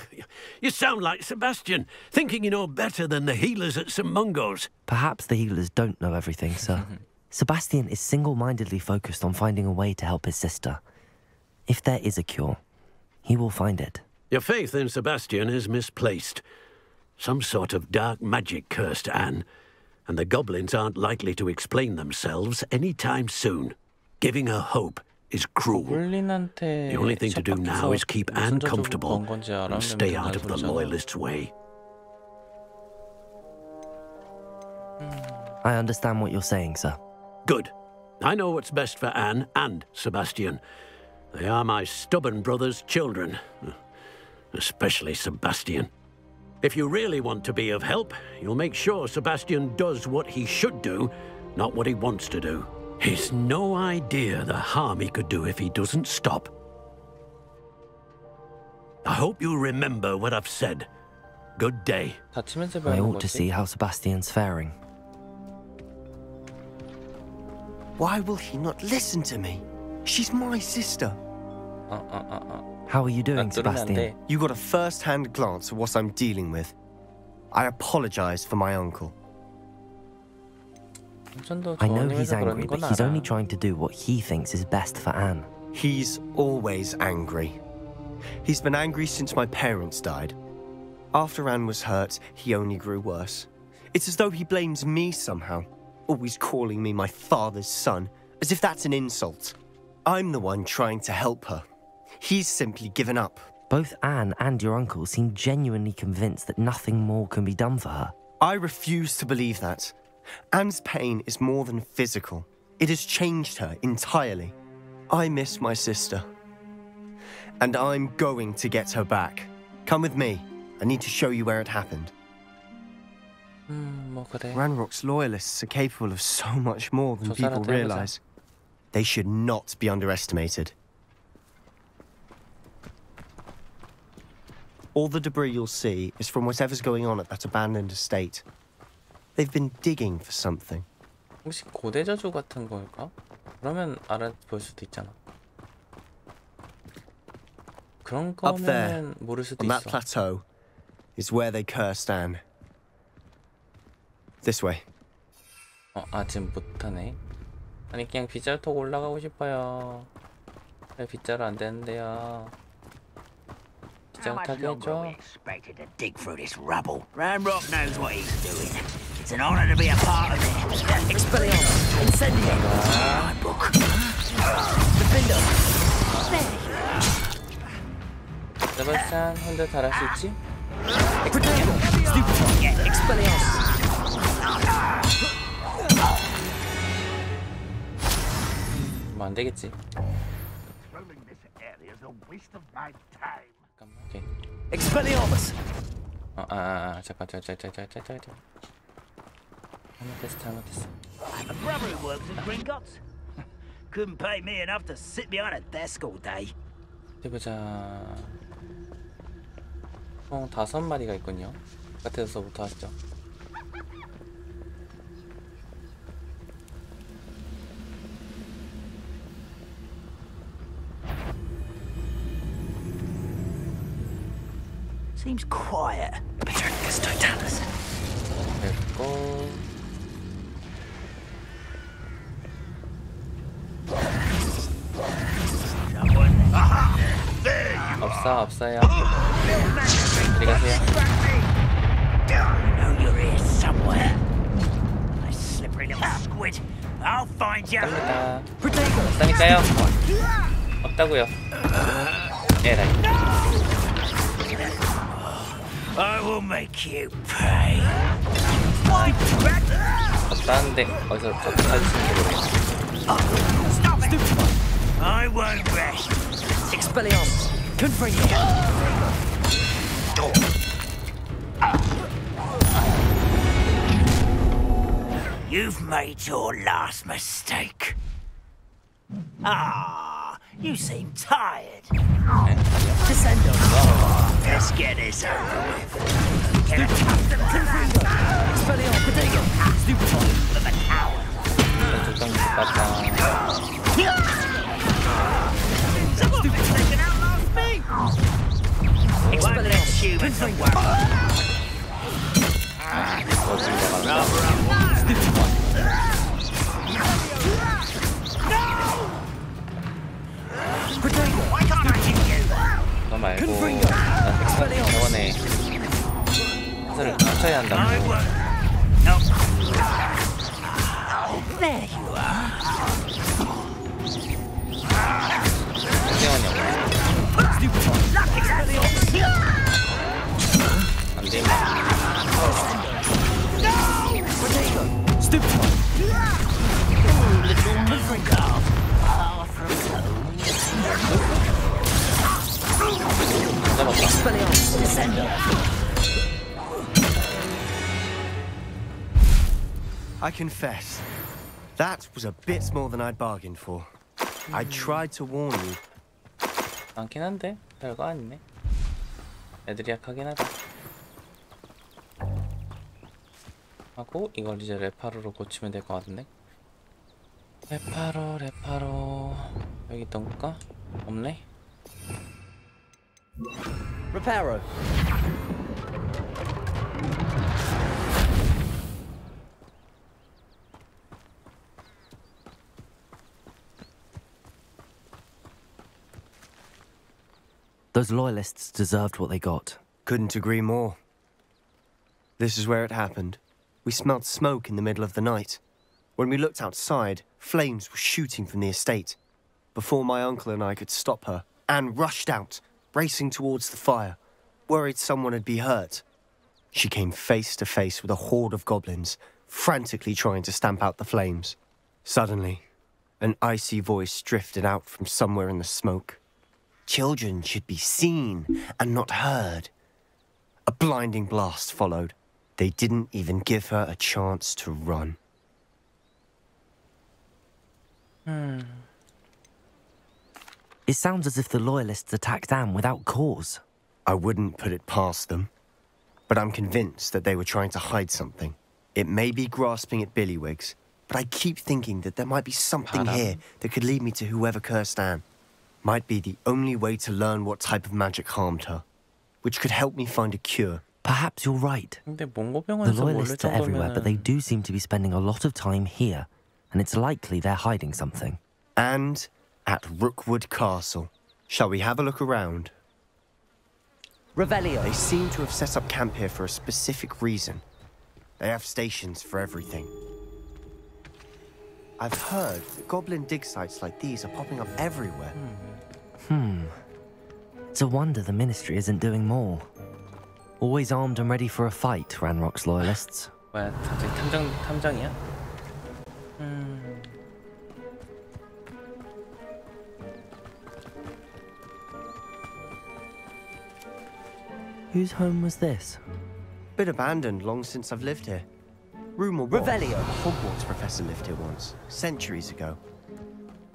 you sound like Sebastian, thinking you know better than the healers at St. Mungo's. Perhaps the healers don't know everything, sir. Sebastian is single-mindedly focused on finding a way to help his sister. If there is a cure, he will find it. Your faith in Sebastian is misplaced. Some sort of dark magic cursed Anne, and the goblins aren't likely to explain themselves any time soon. Giving her hope is cruel. The only thing to do now is keep Anne comfortable and stay out of the Loyalists' way. I understand what you're saying, sir. Good. I know what's best for Anne and Sebastian. They are my stubborn brother's children. Especially Sebastian. If you really want to be of help, you'll make sure Sebastian does what he should do, not what he wants to do. He's no idea the harm he could do if he doesn't stop. I hope you remember what I've said. Good day. I ought to see how Sebastian's faring. Why will he not listen to me? She's my sister. How are you doing, Sebastian? You got a first-hand glance at what I'm dealing with. I apologize for my uncle. I know he's angry, but he's only trying to do what he thinks is best for Anne. He's always angry. He's been angry since my parents died. After Anne was hurt, he only grew worse. It's as though he blames me somehow, always calling me my father's son, as if that's an insult. I'm the one trying to help her. He's simply given up. Both Anne and your uncle seem genuinely convinced that nothing more can be done for her. I refuse to believe that. Anne's pain is more than physical. It has changed her entirely. I miss my sister. And I'm going to get her back. Come with me. I need to show you where it happened. Ranrock's Loyalists are capable of so much more than people realize. They should not be underestimated. All the debris you'll see is from whatever's going on at that abandoned estate. They've been digging for something. 혹시 고대 저주 같은 걸까? 그러면 알아볼 수도 있잖아. 그런 Up there, 거면 모를 수도 on that 있어. plateau, is where they cursed Anne. This way. 지금 못하네. 아니 그냥 빗자루 타고 올라가고 싶어요. 왜 빗자루 안 되는데요? 빗자루 타게 해줘. Expected to dig through this rubble. Ranrock knows what he's doing. It's an honor to be a part of it. Expelliarmus, incendiary. My book. Defender. 세바스찬 혼자 잘할 수 있지? Expelliarmus. 뭐 안 되겠지. 오케이. Expelliarmus. 잠깐. 잘못했어. I have a brother who works at Gringotts. Couldn't pay me enough to sit behind a desk all day. 어디 보자. 총 5마리가 있군요. 바깥에서부터 하시죠. Seems quiet. Better guess Titanis. 됐고. 없어요. 어디 가세요? I know you're here somewhere. A slippery little squid. I'll find you. 없다니까요. 없다고요. 에라이. I will make you pay. 없다는데 어디서 저렇게 찾으시는지 모르겠어요. I won't rest. Expelliarmus. Confront you. You've made your last mistake. You seem tired. Descend on. Let's get this over with. Get accustomed to that. Expelliarmus. Potato. Stupefy. With a coward. Someone been taken out last me. Won't let humans at work. Why can't I hit you? 너 말고 난 저번에 해설을 맞춰야 한다고. There you are. I confess, that was a bit more than I'd bargained for. I tried to warn you. 많긴 한데 별거 아니네. 애들이 약하긴 하다. 하고 이걸 이제 레파로로 고치면 될 것 같은데. 레파로 여기 있던 걸까? 없네. Reparo. Those loyalists deserved what they got. Couldn't agree more. This is where it happened. We smelled smoke in the middle of the night. When we looked outside, flames were shooting from the estate. Before my uncle and I could stop her, Anne rushed out, racing towards the fire, worried someone had been hurt. She came face to face with a horde of goblins, frantically trying to stamp out the flames. Suddenly, an icy voice drifted out from somewhere in the smoke. Children should be seen and not heard. A blinding blast followed. They didn't even give her a chance to run. It sounds as if the loyalists attacked Anne without cause. I wouldn't put it past them, but I'm convinced that they were trying to hide something. It may be grasping at billywhigs, but I keep thinking that there might be something here that could lead me to whoever cursed Anne. Might be the only way to learn what type of magic harmed her, which could help me find a cure. Perhaps you're right. 근데 The 몽고병원에서 모를 loyalists are everywhere, but they do seem to be spending a lot of time here, and it's likely they're hiding something. And at Rookwood Castle. Shall we have a look around? Revelio. They seem to have set up camp here for a specific reason. They have stations for everything. I've heard that goblin dig sites like these are popping up everywhere. It's a wonder the Ministry isn't doing more. Always armed and ready for a fight, Ranrock's loyalists. 뭐야, 갑자기 탐정이야? Whose home was this? Bit abandoned long since I've lived here. Rumour was Revelio. a Hogwarts professor lived here once, centuries ago.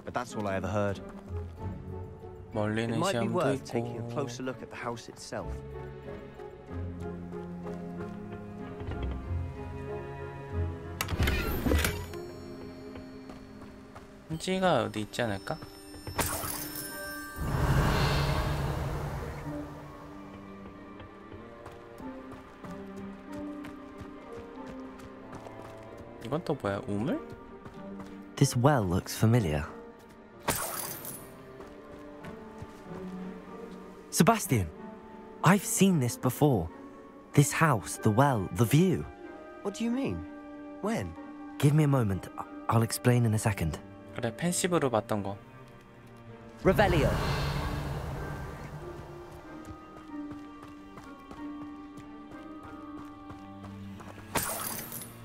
But that's all I ever heard. It 멀리는 might be 시험도 worth taking a 있고. closer look at the house itself. 편지가 어디 있지 않을까? 이건 또 뭐야? 우물? This well looks familiar. Sebastian! I've seen this before. This house, the well, the view. What do you mean? When? Give me a moment. I'll explain in a second. 그래, 펜시브로 봤던 거. Revelio.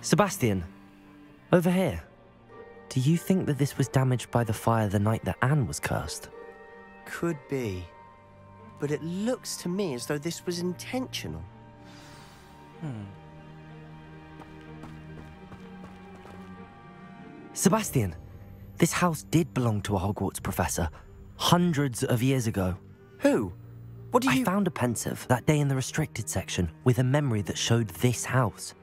Sebastian, over here. Do you think that this was damaged by the fire the night that Anne was cursed? Could be. But it looks to me as though this was intentional. Sebastian, this house did belong to a Hogwarts professor hundreds of years ago. Who? What do you... I found a pensive that day in the restricted section with a memory that showed this house.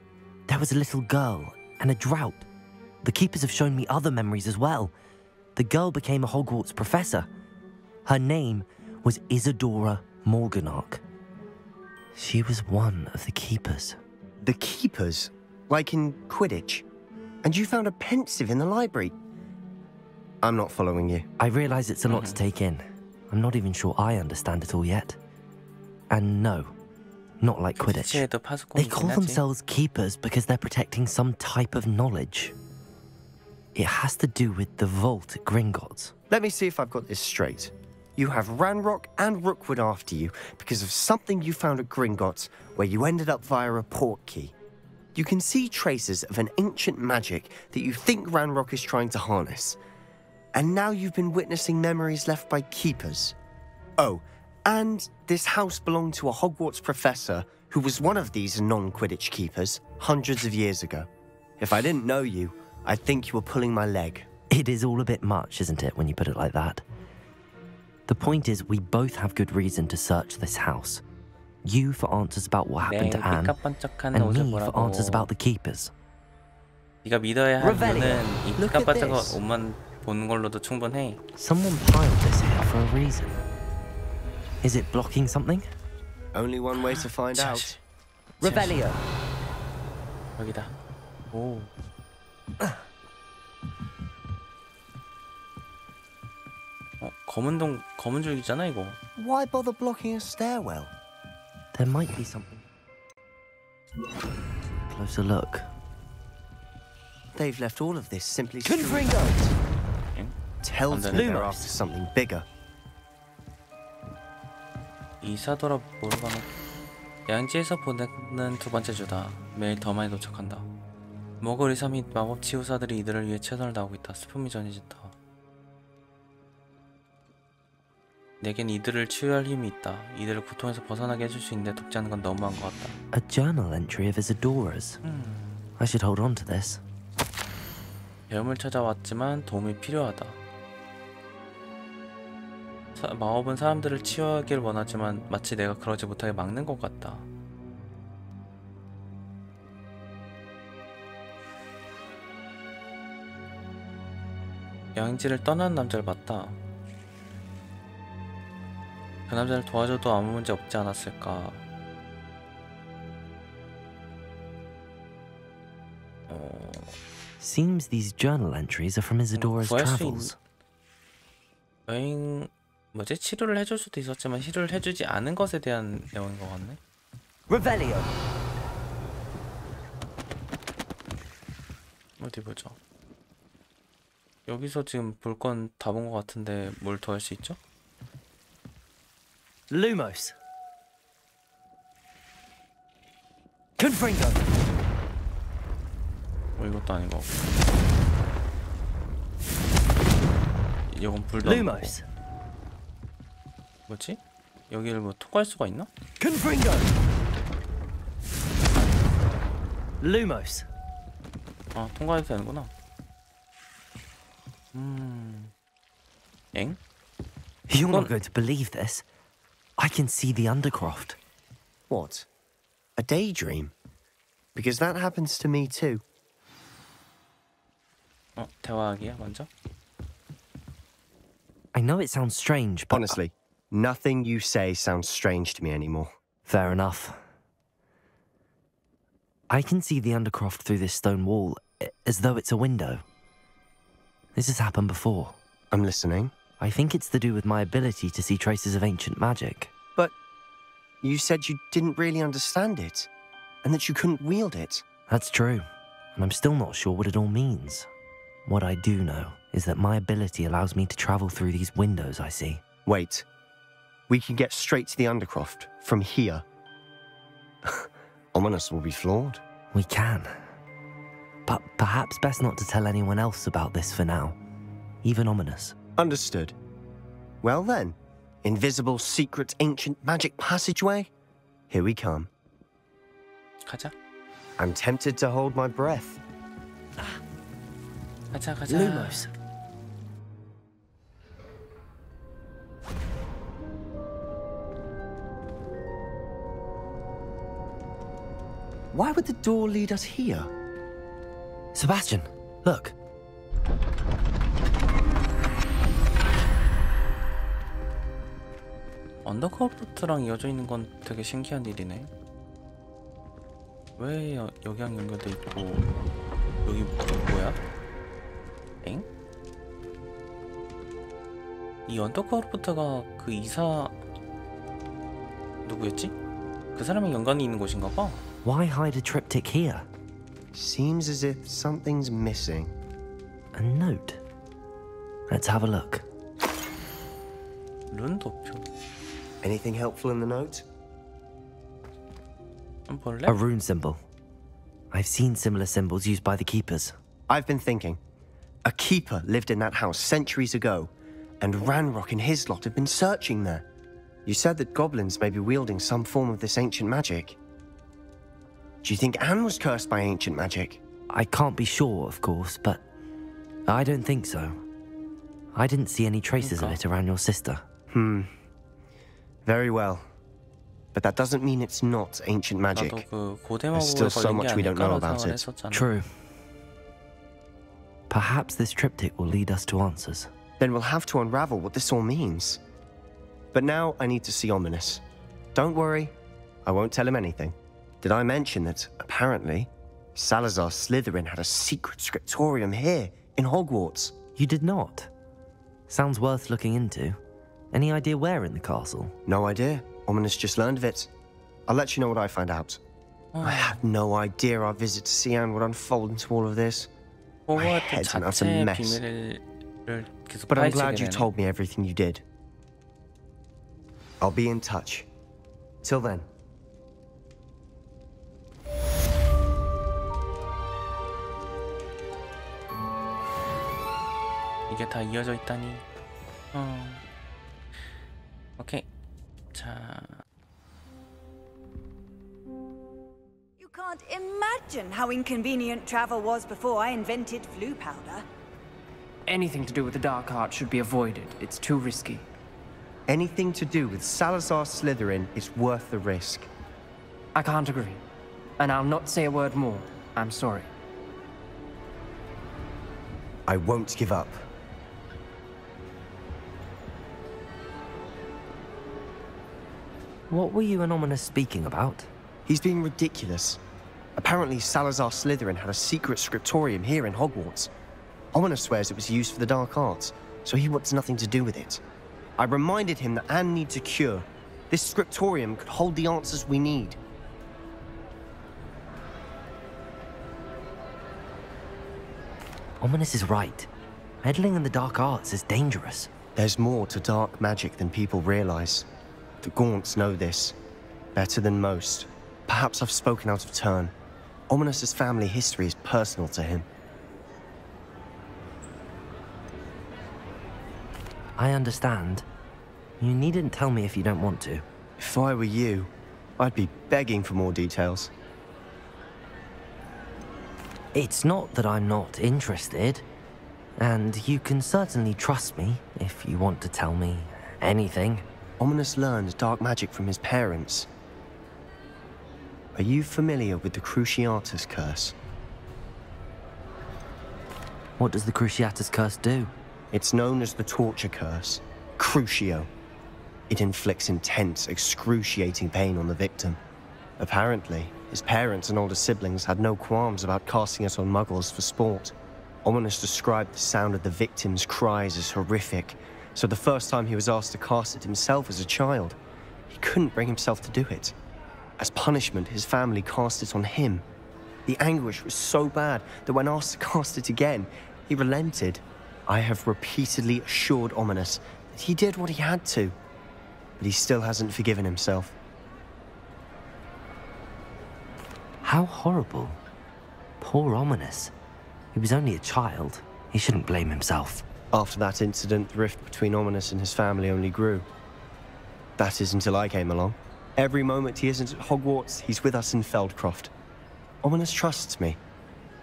There was a little girl and a drought. The keepers have shown me other memories as well. The girl became a Hogwarts professor. Her name was Isadora Morganach. She was one of the keepers. The keepers? Like in Quidditch? And you found a pensive in the library? I'm not following you. I realize it's a lot to take in. I'm not even sure I understand it all yet. And no, not like Quidditch. They call themselves keepers because they're protecting some type of knowledge. It has to do with the vault at Gringotts. Let me see if I've got this straight. You have Ranrock and Rookwood after you because of something you found at Gringotts where you ended up via a port key. You can see traces of an ancient magic that you think Ranrock is trying to harness. And now you've been witnessing memories left by keepers. Oh, and this house belonged to a Hogwarts professor who was one of these non-Quidditch keepers hundreds of years ago. If I didn't know you, I'd think you were pulling my leg. It is all a bit much, isn't it, when you put it like that? The point is, we both have good reason to search this house. You for answers about what happened to Anne, and me for answers about the keepers. 네가 믿어야 할 이유는 이 깜빡깜빡 옷만 보는 걸로도 충분해. Someone piled this here for a reason. Is it blocking something? Only one way to find out. Revelio. 여기다. 오. 검은 줄기잖아 이거. Why bother blocking a stairwell? There might be something. Closer look. They've left all of this simply Confringo. Tells me they're after something bigger. 이사도라 모르가나. 양지에서 보내는 두 번째 주다. 매일 더 많이 도착한다. 먹을 의사 및 마법 치유사들이 이들을 위해 최선을 다하고 있다. 슬픔이 전해진다. 내겐 이들을 치유할 힘이 있다. 이들을 고통에서 벗어나게 해줄 수 있는데 돕지 않는 건 너무한 것 같다. A journal entry of Isadora's. I should hold on to this. 배움을 찾아왔지만 도움이 필요하다. 마법은 사람들을 치유하길 원하지만 마치 내가 그러지 못하게 막는 것 같다. 여행지를 떠나는 남자를 봤다. 그 남자를 도와줘도 아무 문제 없지 않았을까. Seems these journal entries are from Isadora's travels. 여행 뭐지? 치료를 해줄 수도 있었지만 치료를 해주지 않은 것에 대한 내용인 것 같네. Revelio. 어디 보죠. 여기서 지금 볼 건 다 본 것 같은데 뭘 더 할 수 있죠? Lumos. Confringo. 이것도 아닌 거. 이건 불도 Lumos. 뭐지? 여기를 뭐 통과할 수가 있나? Confringo. Lumos. 아, 통과해도 되는구나. 엥? You're not going to believe this. I can see the Undercroft. What? A daydream? Because that happens to me too. 대화하기야 먼저. I know it sounds strange, but honestly, nothing you say sounds strange to me anymore. Fair enough. I can see the Undercroft through this stone wall, as though it's a window. This has happened before. I'm listening. I think it's to do with my ability to see traces of ancient magic. But you said you didn't really understand it, and that you couldn't wield it. That's true, and I'm still not sure what it all means. What I do know is that my ability allows me to travel through these windows I see. Wait. We can get straight to the Undercroft from here. Ominous will be floored. We can. But perhaps best not to tell anyone else about this for now. Even Ominous. Understood. Well then, invisible, secret, ancient magic passageway? Here we come. 가자. I'm tempted to hold my breath. 가자. Lumos. Why would the door lead us here? Sebastian, look. 언더커프트랑 이어져 있는 건 되게 신기한 일이네. 왜 여기랑 연결돼 있고 여기 뭐야? 엥? 이 언더커프트가 그 이사 누구였지? 그 사람이 연관이 있는 곳인가 봐. Why hide a triptych here? Seems as if something's missing. A note. Let's have a look. 룬 도표. Anything helpful in the note? 볼래? A rune symbol. I've seen similar symbols used by the keepers. I've been thinking. A keeper lived in that house centuries ago, and Ranrock and his lot have been searching there. You said that goblins may be wielding some form of this ancient magic. Do you think Anne was cursed by ancient magic? I can't be sure, of course, but I don't think so. I didn't see any traces of it around your sister. Very well. But that doesn't mean it's not ancient magic. There's still so much we don't know about it. True. Perhaps this triptych will lead us to answers. Then we'll have to unravel what this all means. But now I need to see Ominous. Don't worry, I won't tell him anything. Did I mention that, apparently, Salazar Slytherin had a secret scriptorium here, in Hogwarts? You did not? Sounds worth looking into. Any idea where in the castle? No idea. Ominous just learned of it. I'll let you know what I find out. I have no idea our visit to Sian would unfold into all of this. My head's an utter mess. But I'm glad you told me everything you did. I'll be in touch. Till then. 이게 다 이어져 있다니. 오케이. 자. You can't imagine how inconvenient travel was before I invented flu powder. Anything to do with the dark art should be avoided. It's too risky. Anything to do with Salazar Slytherin is worth the risk. I can't agree. And I'll not say a word more. I'm sorry. I won't give up. What were you and Ominous speaking about? He's being ridiculous. Apparently Salazar Slytherin had a secret scriptorium here in Hogwarts. Ominous swears it was used for the dark arts, so he wants nothing to do with it. I reminded him that Anne needs a cure. This scriptorium could hold the answers we need. Ominous is right. Meddling in the dark arts is dangerous. There's more to dark magic than people realize. The Gaunts know this. Better than most. Perhaps I've spoken out of turn. Ominous's family history is personal to him. I understand. You needn't tell me if you don't want to. If I were you, I'd be begging for more details. It's not that I'm not interested. And you can certainly trust me if you want to tell me anything. Ominous learned dark magic from his parents. Are you familiar with the Cruciatus Curse? What does the Cruciatus Curse do? It's known as the Torture Curse, Crucio. It inflicts intense, excruciating pain on the victim. Apparently, his parents and older siblings had no qualms about casting it on muggles for sport. Ominous described the sound of the victim's cries as horrific, so the first time he was asked to cast it himself as a child, he couldn't bring himself to do it. As punishment, his family cast it on him. The anguish was so bad that when asked to cast it again, he relented. I have repeatedly assured Ominous that he did what he had to, but he still hasn't forgiven himself. How horrible. Poor Ominous. He was only a child. He shouldn't blame himself. After that incident, the rift between Ominous and his family only grew. That is until I came along. Every moment he isn't at Hogwarts, he's with us in Feldcroft. Ominous trusts me.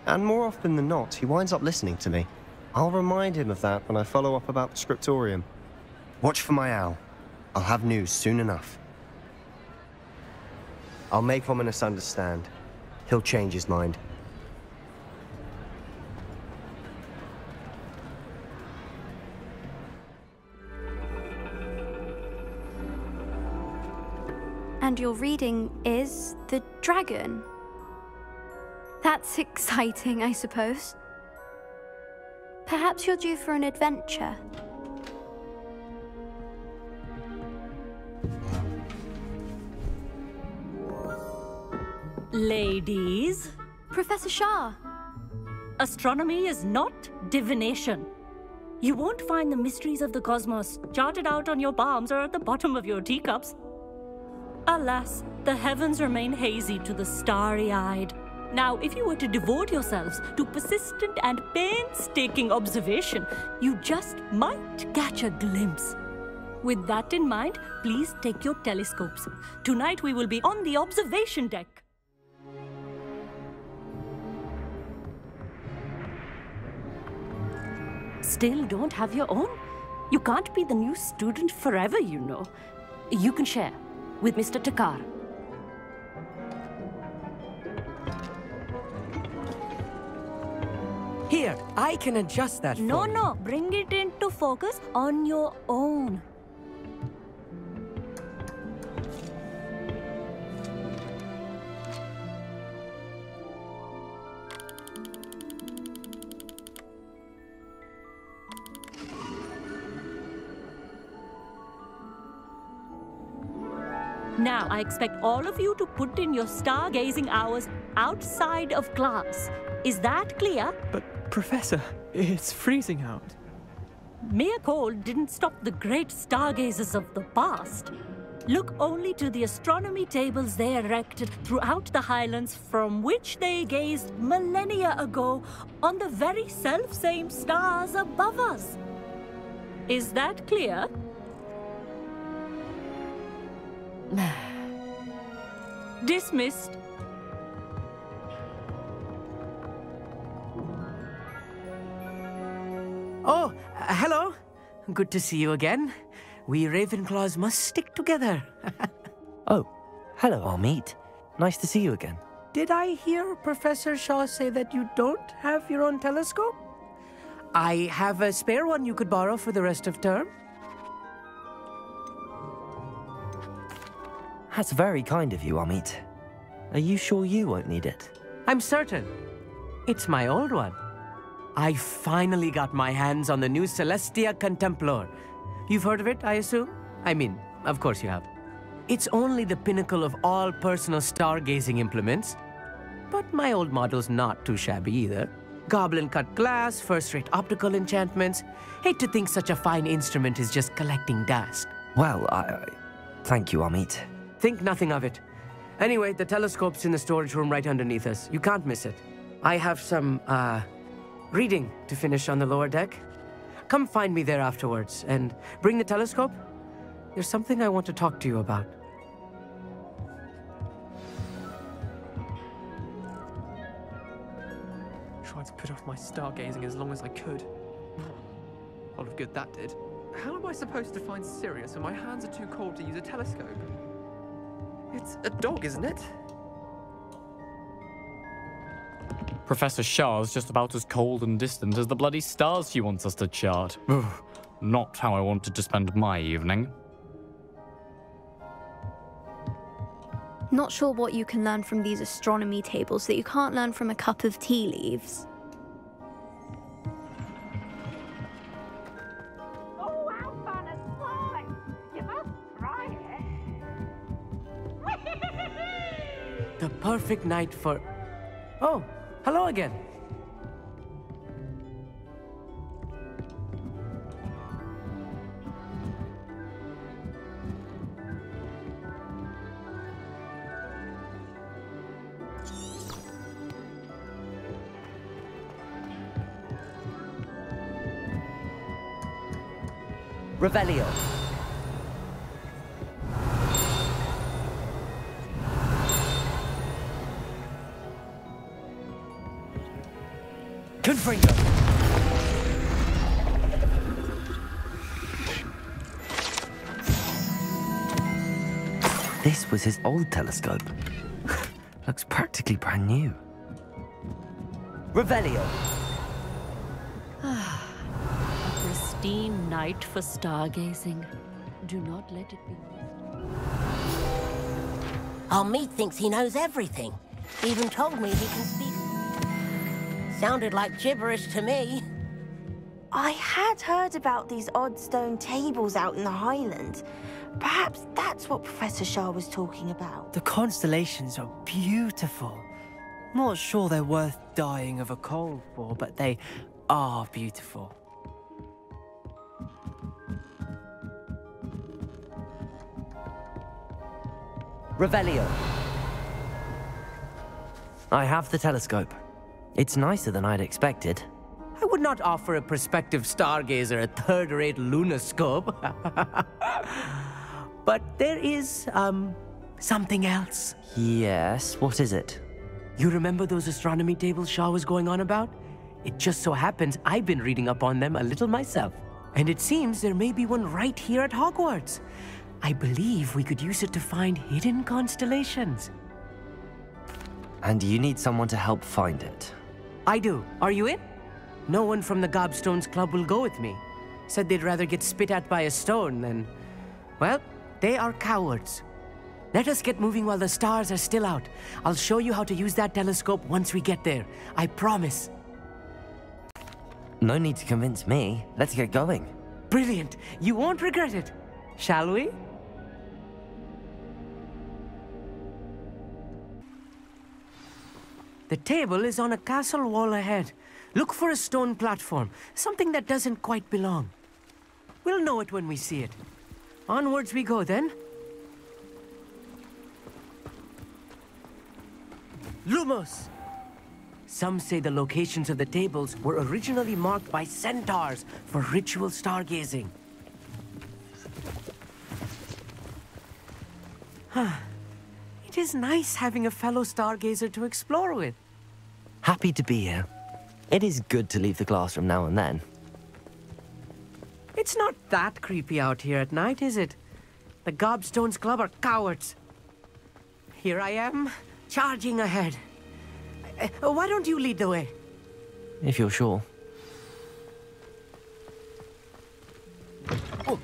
And more often than not, he winds up listening to me. I'll remind him of that when I follow up about the scriptorium. Watch for my owl. I'll have news soon enough. I'll make Ominous understand. He'll change his mind. And your reading is The Dragon. That's exciting, I suppose. Perhaps you're due for an adventure. Ladies. Professor Shah. Astronomy is not divination. You won't find the mysteries of the cosmos charted out on your palms or at the bottom of your teacups. Alas, the heavens remain hazy to the starry-eyed. Now, if you were to devote yourselves to persistent and painstaking observation, you just might catch a glimpse. With that in mind, please take your telescopes. Tonight we will be on the observation deck. still don't have your own? You can't be the new student forever, you know. You can share with Mr. Takar. Here, I can adjust that No, for you. no. Bring it into focus on your own. Now, I expect all of you to put in your stargazing hours outside of class. Is that clear? But, Professor, it's freezing out. Mere cold didn't stop the great stargazers of the past. Look only to the astronomy tables they erected throughout the Highlands, from which they gazed millennia ago on the very self-same stars above us. Is that clear? Dismissed. Oh, hello. Good to see you again. We Ravenclaws must stick together. Oh, hello, Amit. Nice to see you again. Did I hear Professor Shaw say that you don't have your own telescope? I have a spare one you could borrow for the rest of term. That's very kind of you, Amit. Are you sure you won't need it? I'm certain. It's my old one. I finally got my hands on the new Celestia Contemplor. You've heard of it, I assume? I mean, of course you have. It's only the pinnacle of all personal stargazing implements. But my old model's not too shabby either. Goblin-cut glass, first-rate optical enchantments. Hate to think such a fine instrument is just collecting dust. Well, thank you, Amit. Think nothing of it. Anyway, the telescope's in the storage room right underneath us. You can't miss it. I have some, reading to finish on the lower deck. Come find me there afterwards, and bring the telescope. There's something I want to talk to you about. Tried to put off my stargazing as long as I could. A lot of good that did. How am I supposed to find Sirius when my hands are too cold to use a telescope? It's a dog, isn't it? Professor Shah's just about as cold and distant as the bloody stars she wants us to chart. Ugh, not how I wanted to spend my evening. Not sure what you can learn from these astronomy tables that you can't learn from a cup of tea leaves. Oh, how fun and slime! You must try it. The perfect night for... Oh, hello again. Revelio. Confringo. This was his old telescope. Looks practically brand new. Revelio. A pristine night for stargazing. Do not let it be missed. Amit thinks he knows everything. Even told me he can speak. Sounded like gibberish to me. I had heard about these odd stone tables out in the Highlands. Perhaps that's what Professor Shah was talking about. The constellations are beautiful. Not sure they're worth dying of a cold for, but they are beautiful. Revelio. I have the telescope. It's nicer than I'd expected. I would not offer a prospective stargazer a third-rate lunoscope. But there is, something else. Yes, what is it? You remember those astronomy tables Shaw was going on about? It just so happens I've been reading up on them a little myself. And it seems there may be one right here at Hogwarts. I believe we could use it to find hidden constellations. And you need someone to help find it. I do. Are you in? No one from the Gobstones Club will go with me. Said they'd rather get spit at by a stone than... Well, they are cowards. Let us get moving while the stars are still out. I'll show you how to use that telescope once we get there. I promise. No need to convince me. Let's get going. Brilliant. You won't regret it. Shall we? The table is on a castle wall ahead. Look for a stone platform, something that doesn't quite belong. We'll know it when we see it. Onwards we go then. Lumos! Some say the locations of the tables were originally marked by centaurs for ritual stargazing. It is nice having a fellow stargazer to explore with. Happy to be here. It is good to leave the classroom now and then. It's not that creepy out here at night, is it? The Gobstones Club are cowards. Here I am, charging ahead. Why don't you lead the way? If you're sure. Oh.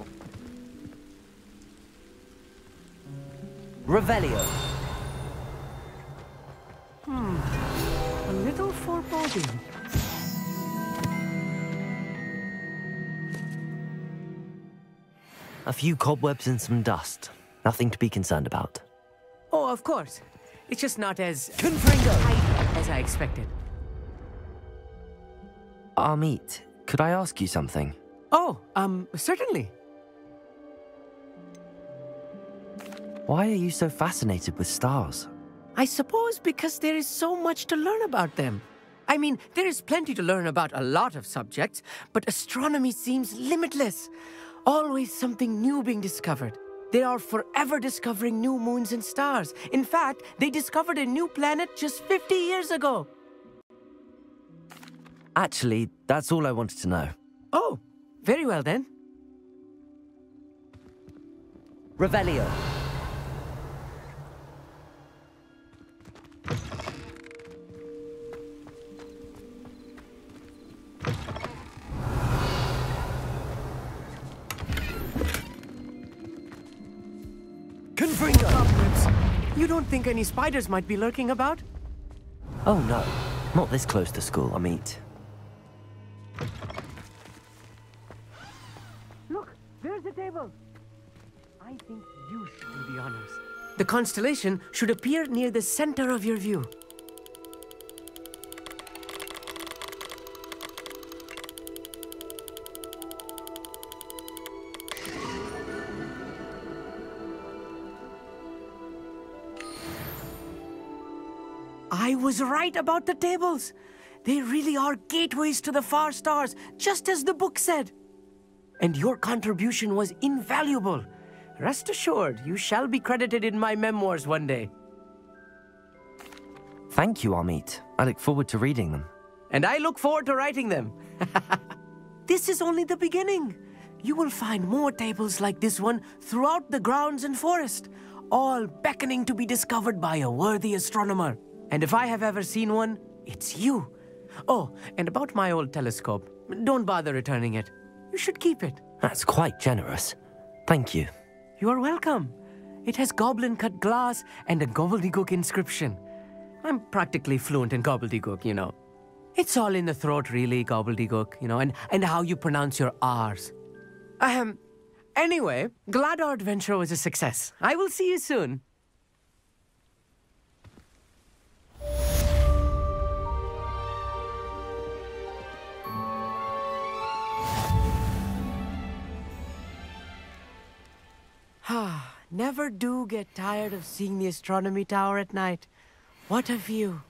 Revelio. A little foreboding. A few cobwebs and some dust. Nothing to be concerned about. Oh, of course. It's just not as tight as I expected. Amit, could I ask you something? Oh, certainly. Why are you so fascinated with stars? I suppose because there is so much to learn about them. I mean, there is plenty to learn about a lot of subjects, but astronomy seems limitless. Always something new being discovered. They are forever discovering new moons and stars. In fact, they discovered a new planet just 50 years ago. Actually, that's all I wanted to know. Oh, very well then. Revelio. You don't think any spiders might be lurking about? Oh no, not this close to school, Amit. Look, there's the table. I think you should do the honors. The constellation should appear near the center of your view. I was right about the tables. They really are gateways to the far stars, just as the book said. And your contribution was invaluable. Rest assured, you shall be credited in my memoirs one day. Thank you, Amit. I look forward to reading them. And I look forward to writing them. This is only the beginning. You will find more tables like this one throughout the grounds and forest, all beckoning to be discovered by a worthy astronomer. And if I have ever seen one, it's you. Oh, and about my old telescope, don't bother returning it. You should keep it. That's quite generous. Thank you. You are welcome. It has goblin-cut glass and a gobbledygook inscription. I'm practically fluent in gobbledygook, you know. It's all in the throat, really, gobbledygook, you know, and how you pronounce your R's. Anyway, glad our adventure was a success. I will see you soon. Never do get tired of seeing the astronomy tower at night. What a view.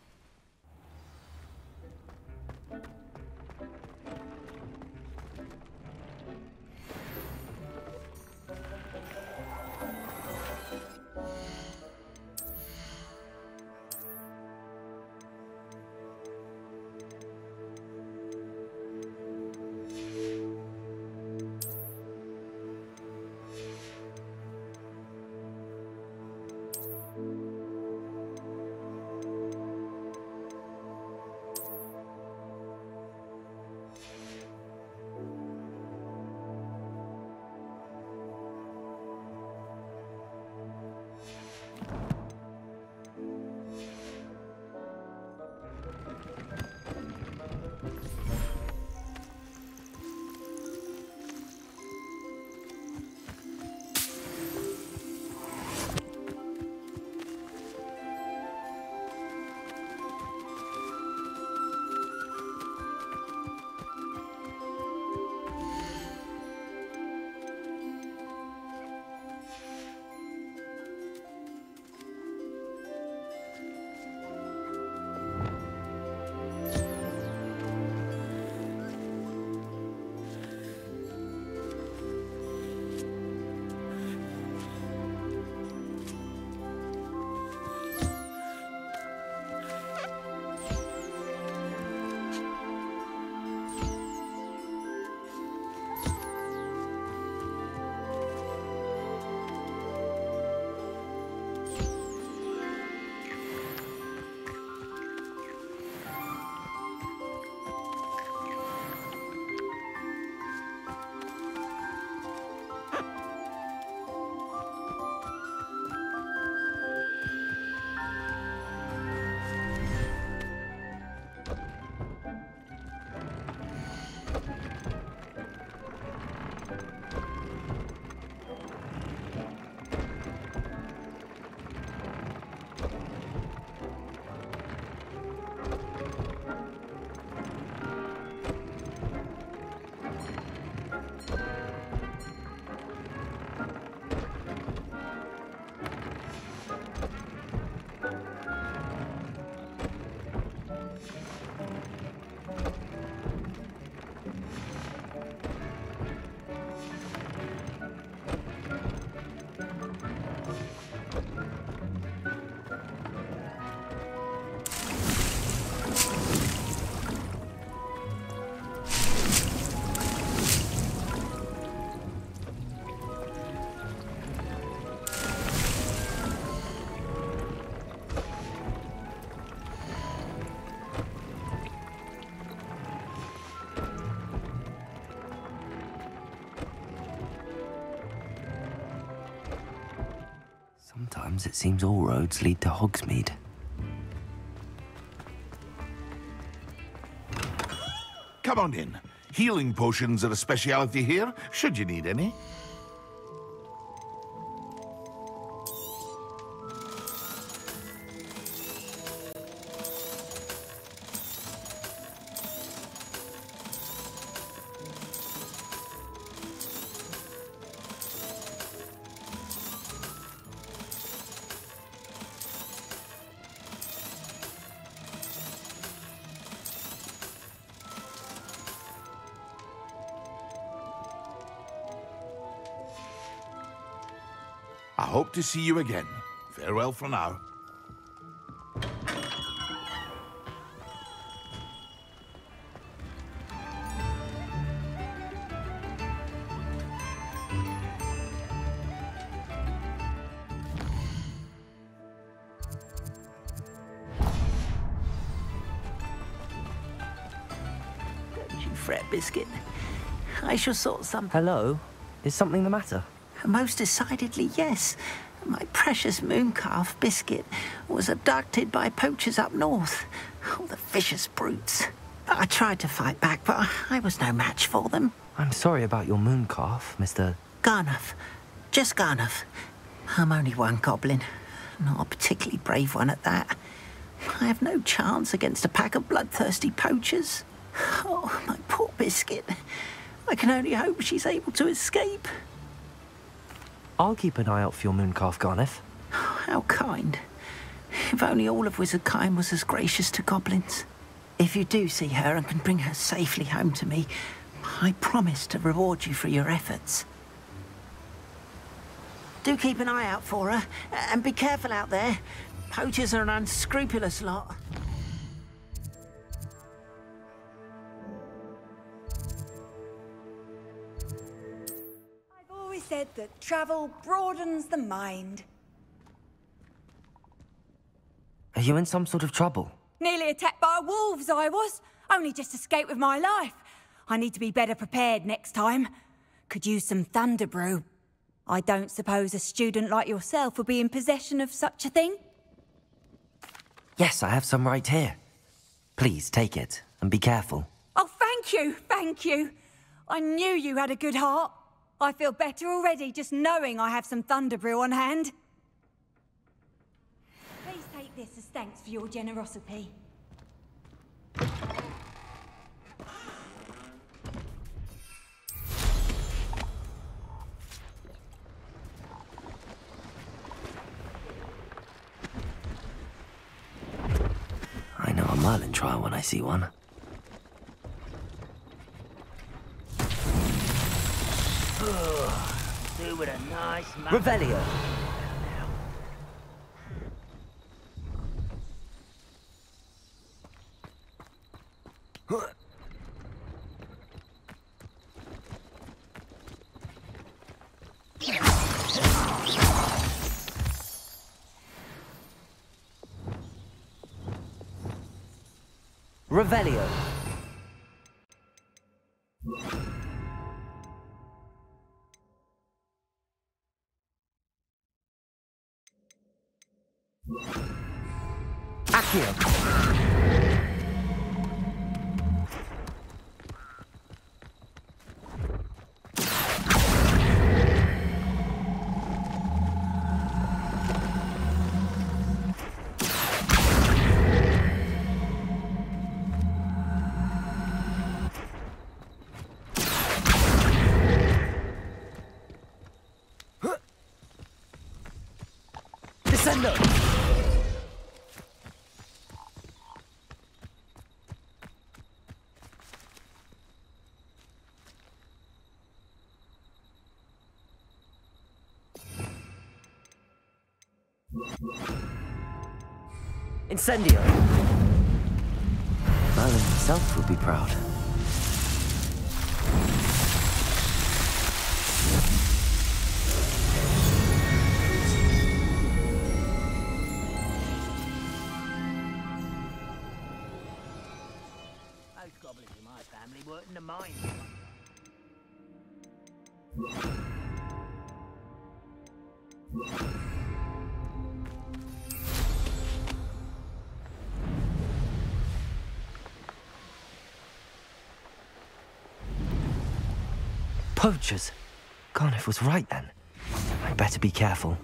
Sometimes it seems all roads lead to Hogsmeade. Come on in. Healing potions are a speciality here, should you need any. I hope to see you again. Farewell for now. Don't you fret, Biscuit. I shall sort some... Hello? Is something the matter? Most decidedly, yes. My precious mooncalf, Biscuit, was abducted by poachers up north. Oh, the vicious brutes. I tried to fight back, but I was no match for them. I'm sorry about your mooncalf, Mr... Garnuff. Just Garnuff. I'm only one goblin. Not a particularly brave one at that. I have no chance against a pack of bloodthirsty poachers. Oh, my poor Biscuit. I can only hope she's able to escape. I'll keep an eye out for your mooncalf, Garniff. How kind. If only all of Wizardkind was as gracious to goblins. If you do see her and can bring her safely home to me, I promise to reward you for your efforts. Do keep an eye out for her, and be careful out there. Poachers are an unscrupulous lot. Said that travel broadens the mind. Are you in some sort of trouble? Nearly attacked by wolves, I was. Only just escaped with my life. I need to be better prepared next time. Could use some thunder brew. I don't suppose a student like yourself would be in possession of such a thing? Yes, I have some right here. Please, take it, and be careful. Oh, thank you, thank you. I knew you had a good heart. I feel better already just knowing I have some thunder brew on hand. Please take this as thanks for your generosity. I know a Merlin trial when I see one. Do with a nice Revelio. Revelio. Accio. Descendo. Incendio. Merlin himself would be proud. Most goblins in my family work in the mines. Poachers. Garniff was right then. I'd better be careful.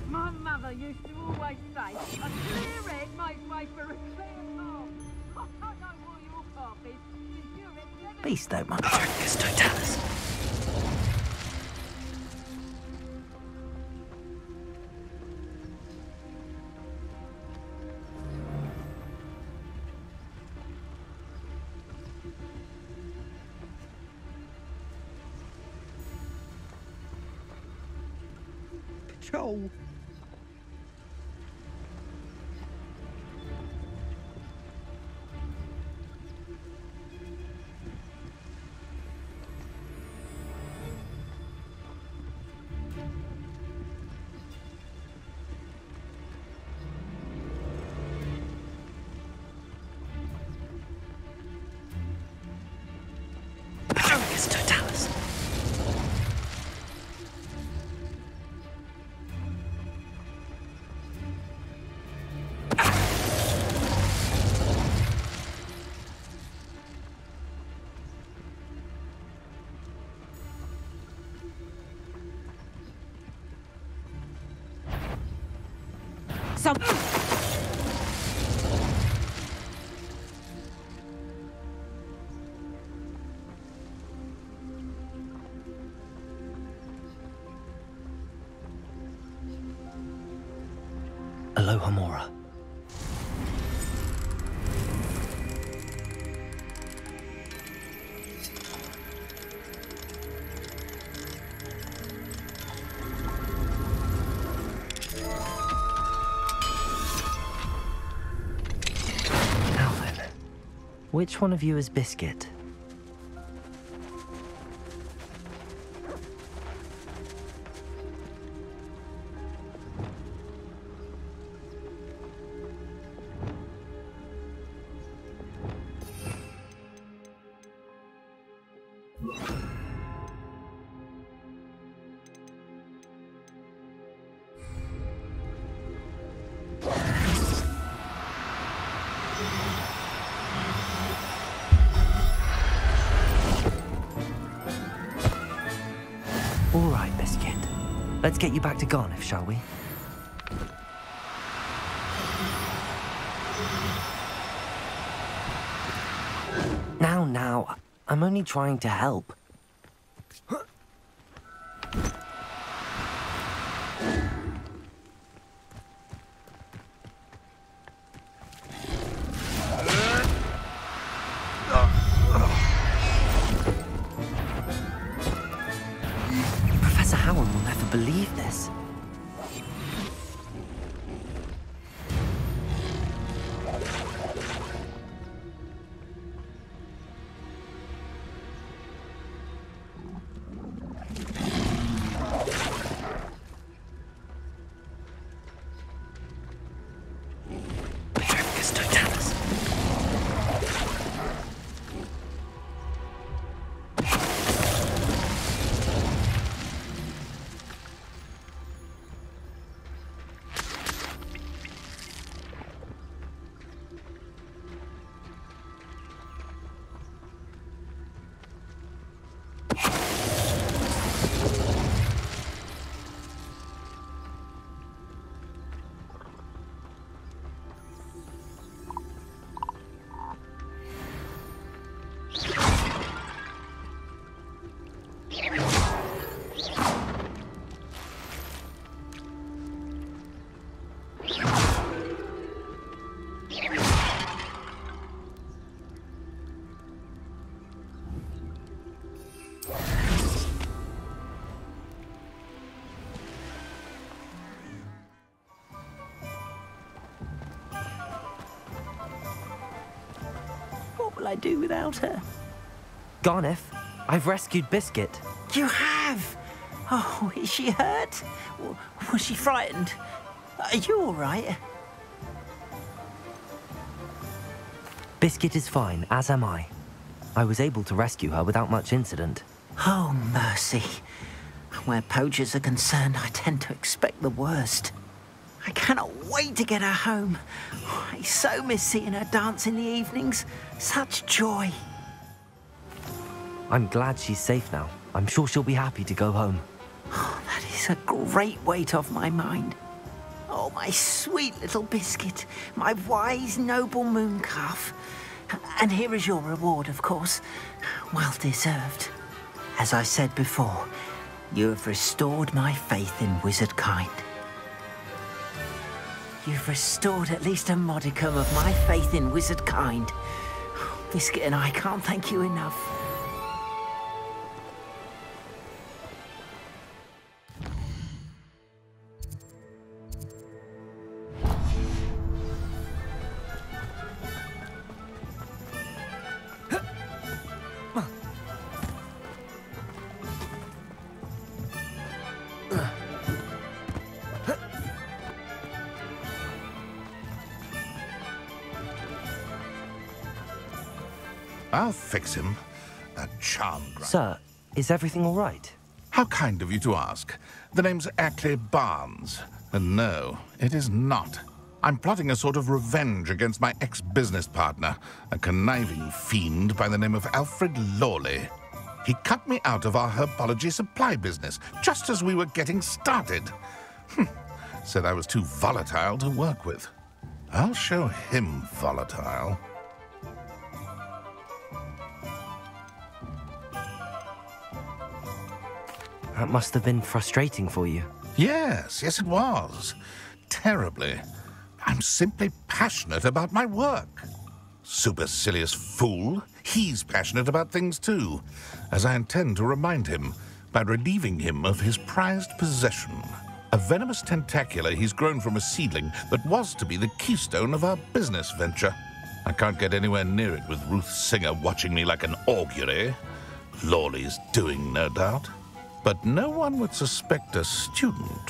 My mother used to always say, a clear head makes way for a clear path. I know what your path is. Beast though, motherfuckers, don't tell us. Patrol. Patrolkers, don't tell us. Aloha Mora. Now then, which one of you is Biscuit? All right, Biscuit. Let's get you back to Garniff, shall we? Now, I'm only trying to help. Professor Howard will never believe this. Don't tell us. What will I do without her? Garniff, I've rescued Biscuit. You have! Oh, is she hurt? Was she frightened? Are you all right? Biscuit is fine, as am I. I was able to rescue her without much incident. Oh, mercy. Where poachers are concerned, I tend to expect the worst. I cannot wait to get her home. I so miss seeing her dance in the evenings. Such joy. I'm glad she's safe now. I'm sure she'll be happy to go home. Oh, that is a great weight off my mind. Oh, my sweet little Biscuit, my wise, noble moon calf. And here is your reward, of course. Well deserved. As I said before, you have restored my faith in wizard kind. You've restored at least a modicum of my faith in wizard kind. Biscuit and I can't thank you enough. I'll fix him. That charm grunt. Sir, is everything all right? How kind of you to ask. The name's Ackley Barnes. And no, it is not. I'm plotting a sort of revenge against my ex-business partner, a conniving fiend by the name of Alfred Lawley. He cut me out of our herbology supply business just as we were getting started. Said I was too volatile to work with. I'll show him volatile. That must have been frustrating for you. Yes, it was. Terribly. I'm simply passionate about my work. Supercilious fool. He's passionate about things too, as I intend to remind him by relieving him of his prized possession. A venomous tentacula he's grown from a seedling that was to be the keystone of our business venture. I can't get anywhere near it with Ruth Singer watching me like an augury. Lawley's doing, no doubt. But no one would suspect a student.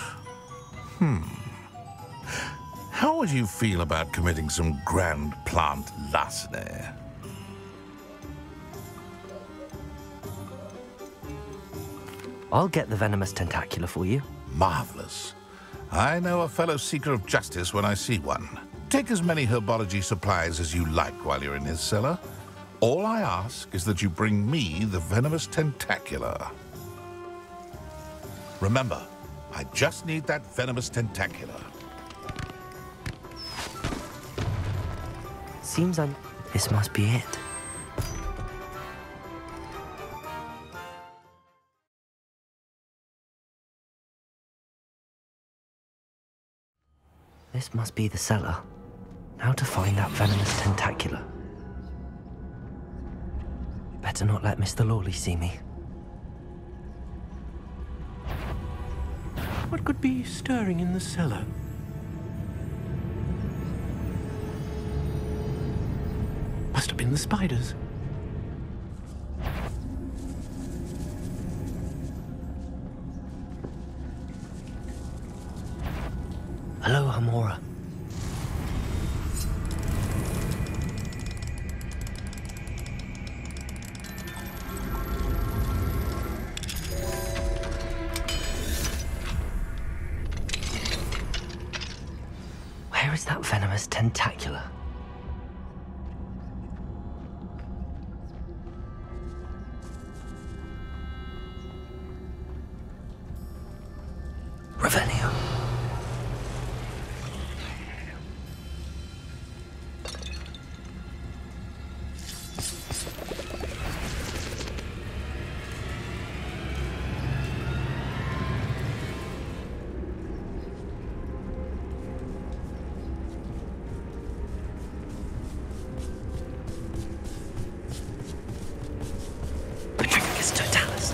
How would you feel about committing some grand plant larceny? I'll get the venomous tentacula for you. Marvelous. I know a fellow seeker of justice when I see one. Take as many herbology supplies as you like while you're in his cellar. All I ask is that you bring me the venomous tentacula. Remember, I just need that venomous tentacula. Seems like this must be it. This must be the cellar. Now to find that venomous tentacula. Better not let Mr. Lawley see me. What could be stirring in the cellar? Must have been the spiders. Hello, Hamora. Where is that venomous tentacula? Revelio. Petricus totalis.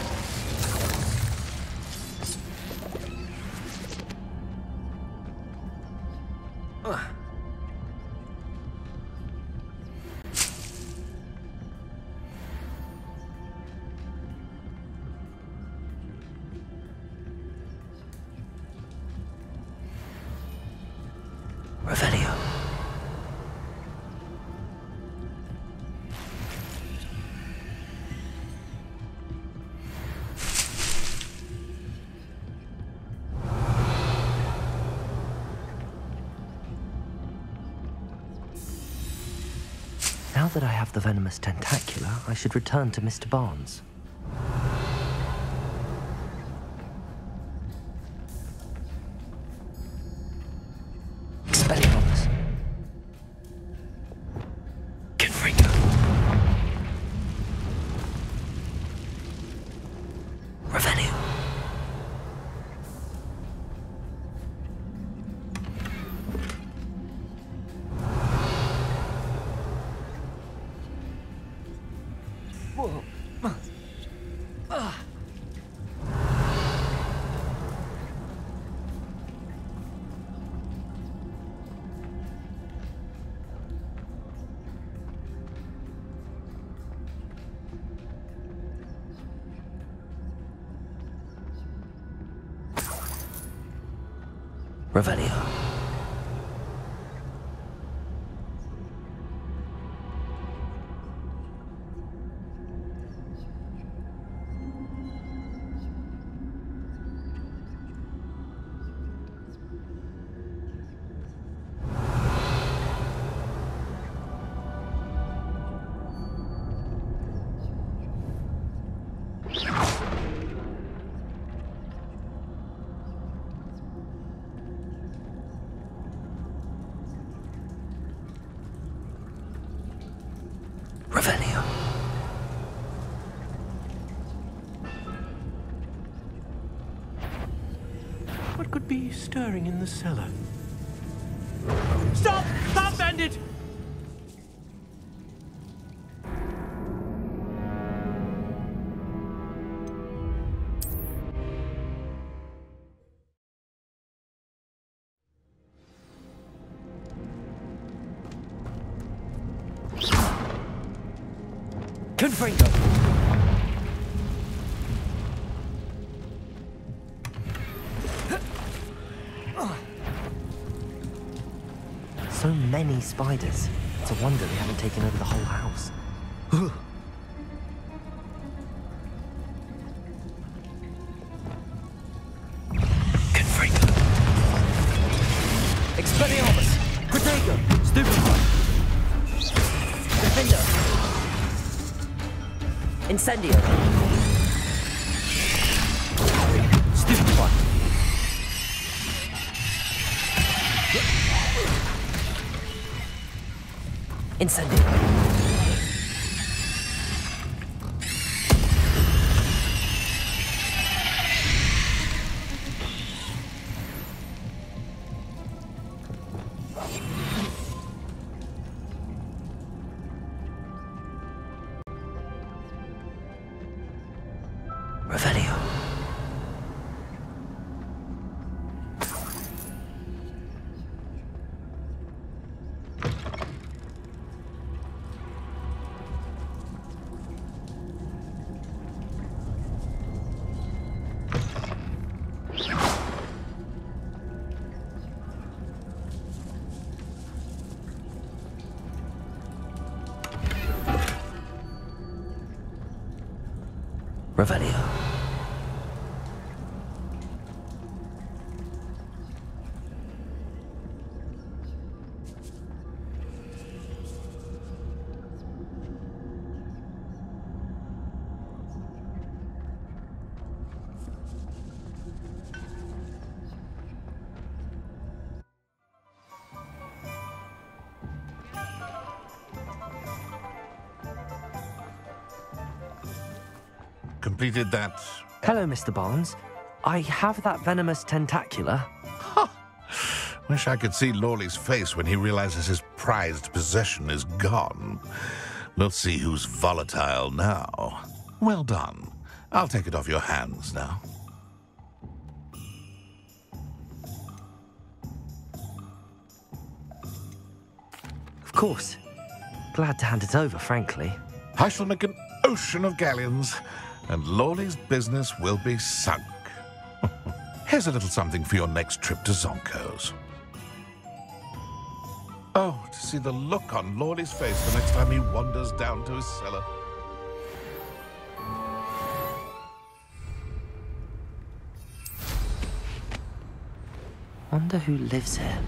Revelio. Now that I have the venomous tentacula, I should return to Mr. Barnes. Expelliarmus. Confringo. Revelio. Revelio. Revelio. What could be stirring in the cellar? Stop! Stop, bandit! Confringo. So many spiders. It's a wonder they haven't taken over the whole house. Confringo. Expelliarmus. Protego. Stupefy. Defender. Incendio. Stupefy. Incendio. Revelio. Revelio. Completed that. Hello, Mr. Barnes. I have that venomous tentacula. Wish I could see Lawley's face when he realizes his prized possession is gone. We'll see who's volatile now. Well done. I'll take it off your hands now. Of course. Glad to hand it over, frankly. I shall make an ocean of galleons, and Lawley's business will be sunk. Here's a little something for your next trip to Zonko's. Oh, to see the look on Lordy's face the next time he wanders down to his cellar. Wonder who lives here.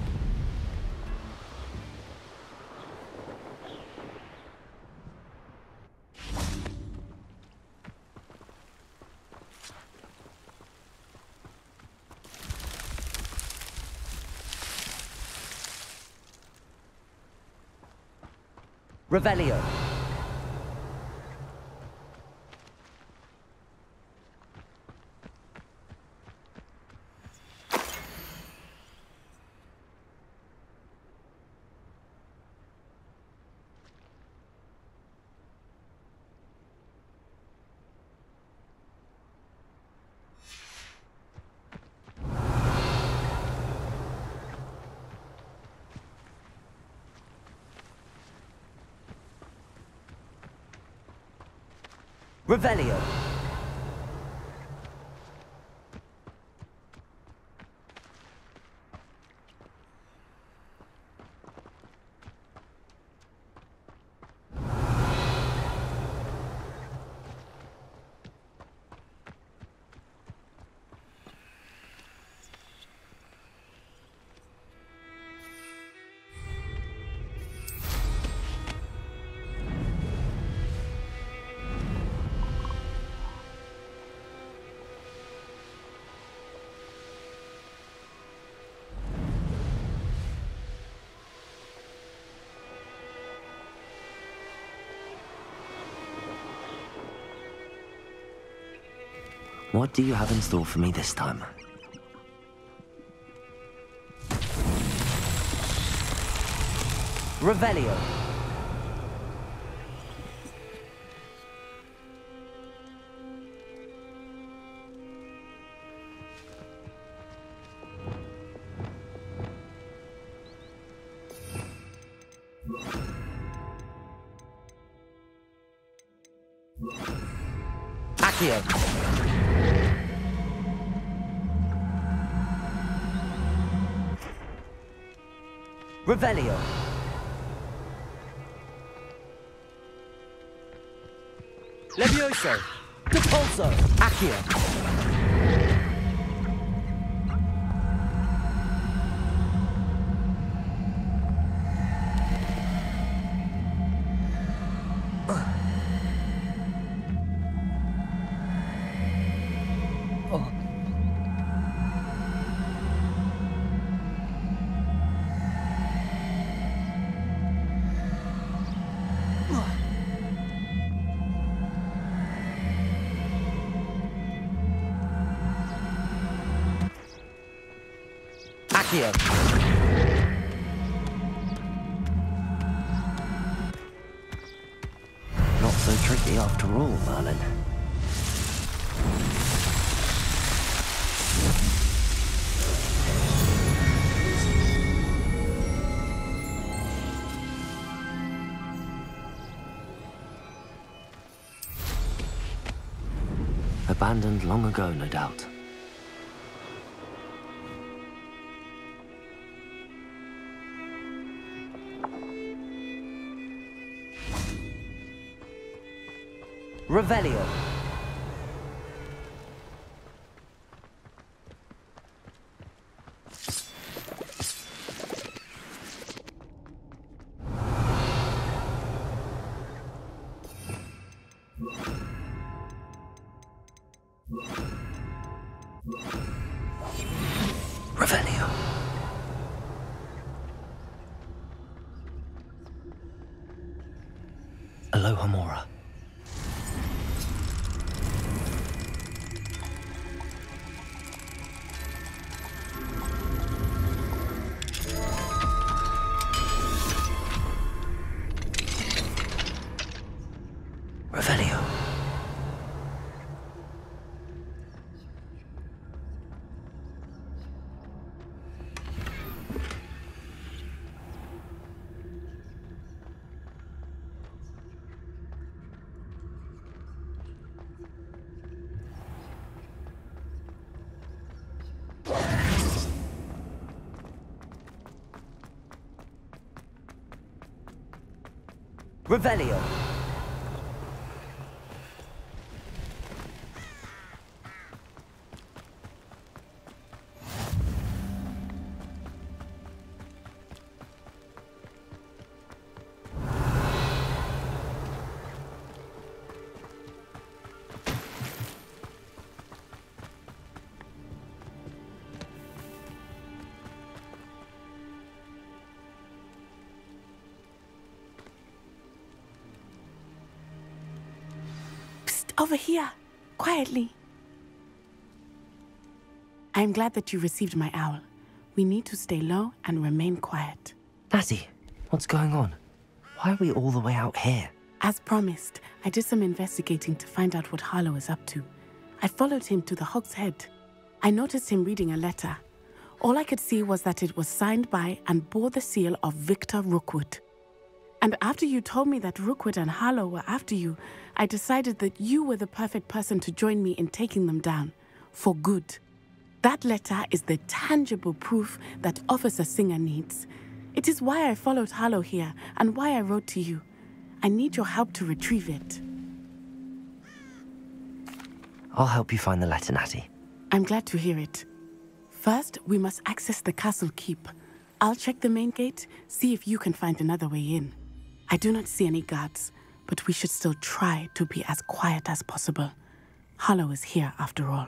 Revelio. Revelio. What do you have in store for me this time? Revelio. Accio. Revelio. Levioso. Depulso. Accio. Accio. Not so tricky after all, Merlin. Abandoned long ago, no doubt. Revelio. Revelio. Alohomora. Revelio. Over here, quietly. I'm glad that you received my owl. We need to stay low and remain quiet. Natty, what's going on? Why are we all the way out here? As promised, I did some investigating to find out what Harlow is up to. I followed him to the Hog's Head. I noticed him reading a letter. All I could see was that it was signed by and bore the seal of Victor Rookwood. And after you told me that Rookwood and Harlow were after you, I decided that you were the perfect person to join me in taking them down. For good. That letter is the tangible proof that Officer Singer needs. It is why I followed Harlow here and why I wrote to you. I need your help to retrieve it. I'll help you find the letter, Natty. I'm glad to hear it. First, we must access the castle keep. I'll check the main gate, see if you can find another way in. I do not see any guards, but we should still try to be as quiet as possible. Harlow is here after all.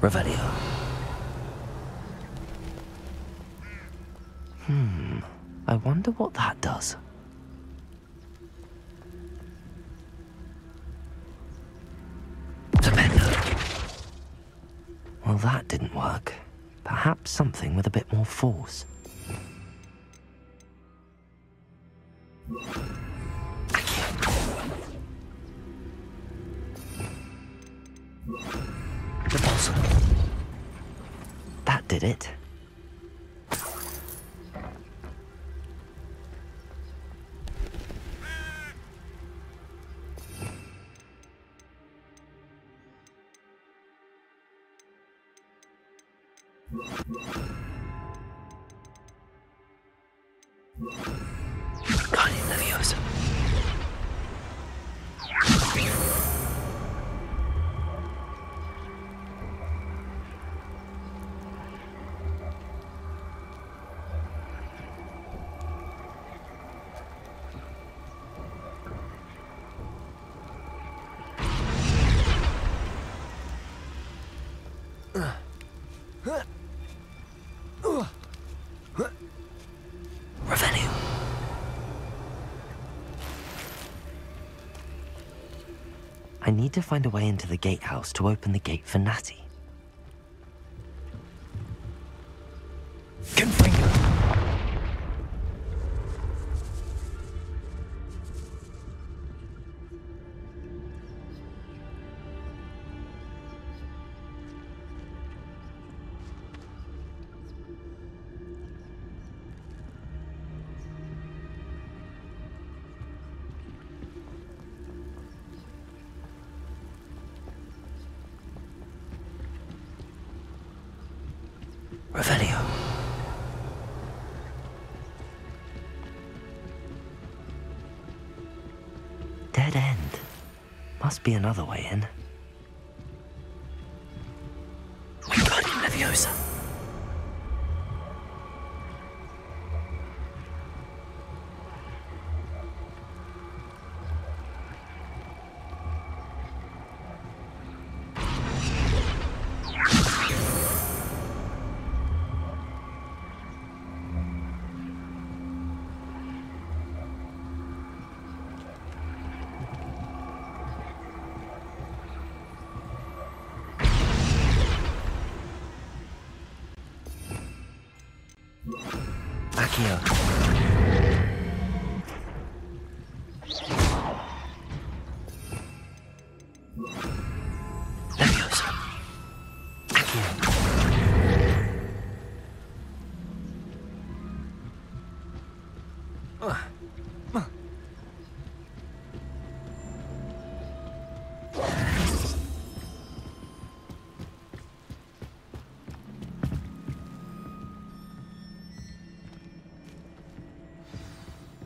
Revelio. I wonder what that does. Well, that didn't work. Perhaps something with a bit more force. The possum. That did it. Guardian Leviosa. Revenue. I need to find a way into the gatehouse to open the gate for Natty. Revelio. Dead end. Must be another way in. Guardian Leviosa.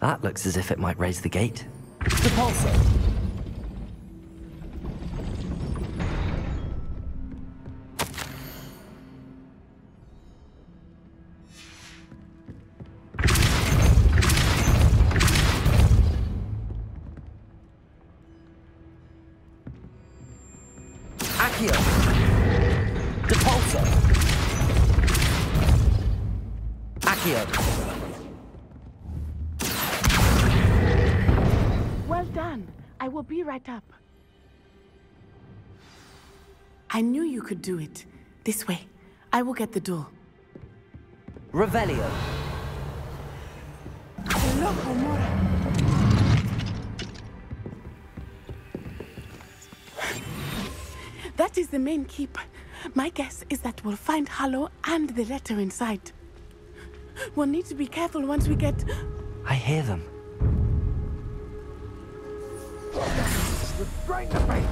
That looks as if it might raise the gate. Depulso! Accio! Depulso! Accio! Well done. I will be right up. I knew you could do it. This way. I will get the door. Revelio. Hello, Homura. That is the main keep. My guess is that we'll find Harlow and the letter inside. We'll need to be careful once we get... I hear them. Restrain the faith!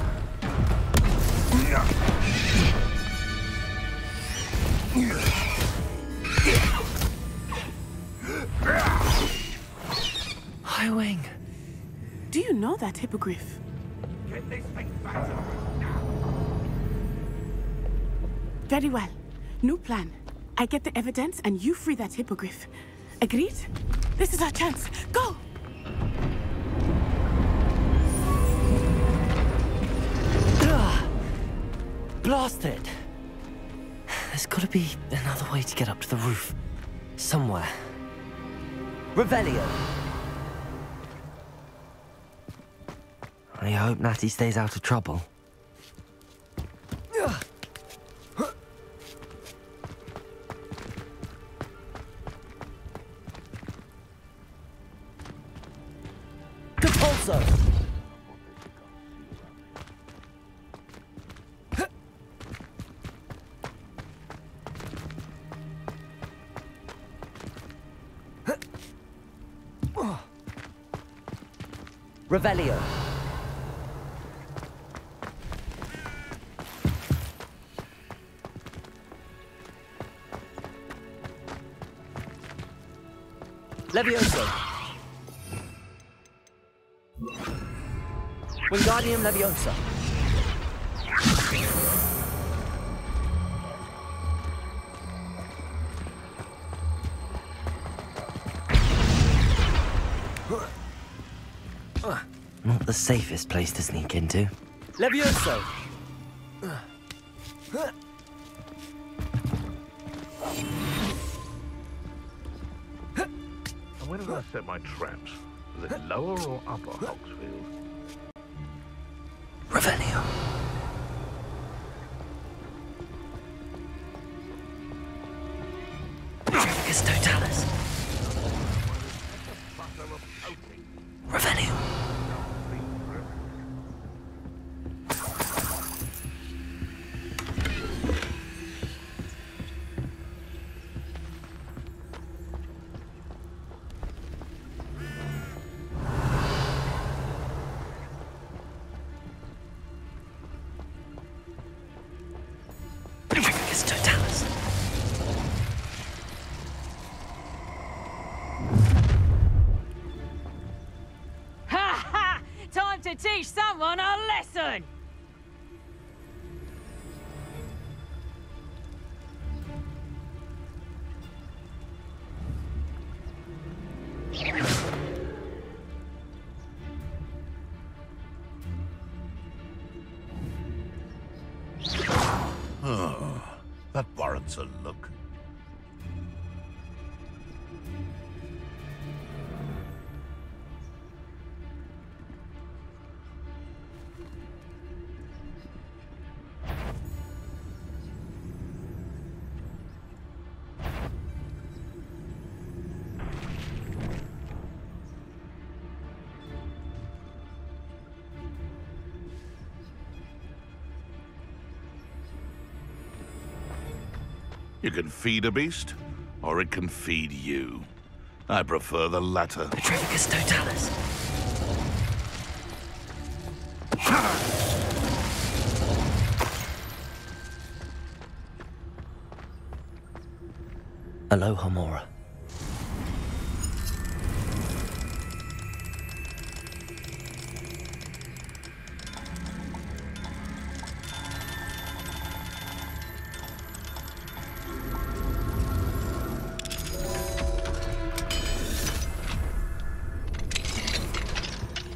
Highwing. Do you know that hippogriff? Get this thing back to now! Very well. New plan. I get the evidence and you free that hippogriff. Agreed? This is our chance. Go! Blast it! There's gotta be another way to get up to the roof. Somewhere. Revelio! I hope Natty stays out of trouble. Depulso! Revelio. Levioso. Wingardium Leviosa. Not the safest place to sneak into. Levioso! And where did I set my traps? Was it lower or upper Hogsfield? Revelio. Trafficus Totalis. Revelio. To teach someone a lesson! Oh, that warrants a look. You can feed a beast, or it can feed you. I prefer the latter. Petrificus totalis. Aloha Mora.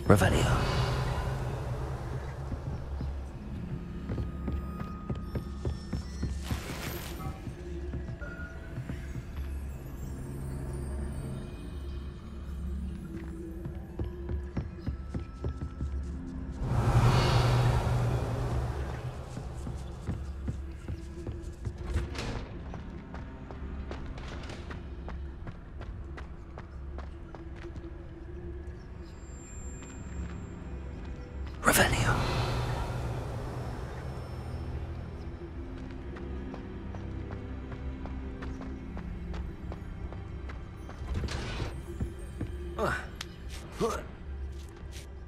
Revelio. Revelio.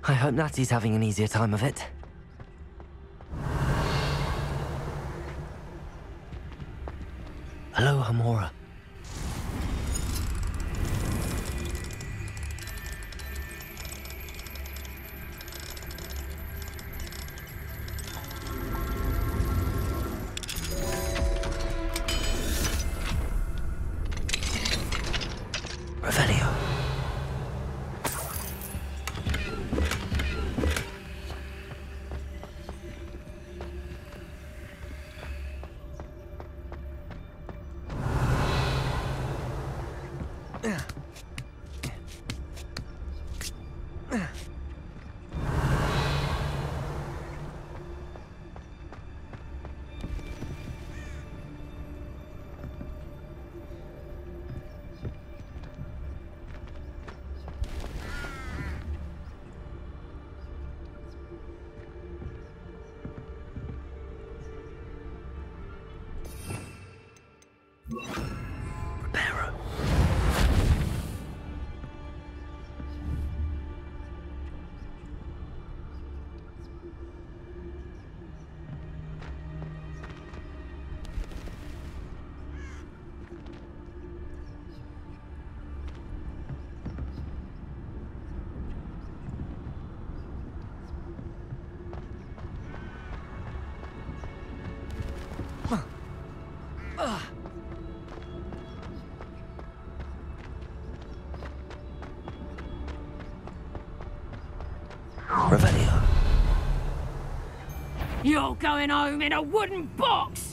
I hope Natty's having an easier time of it. Aloha Mora. Revelio. Revelio. You're going home in a wooden box!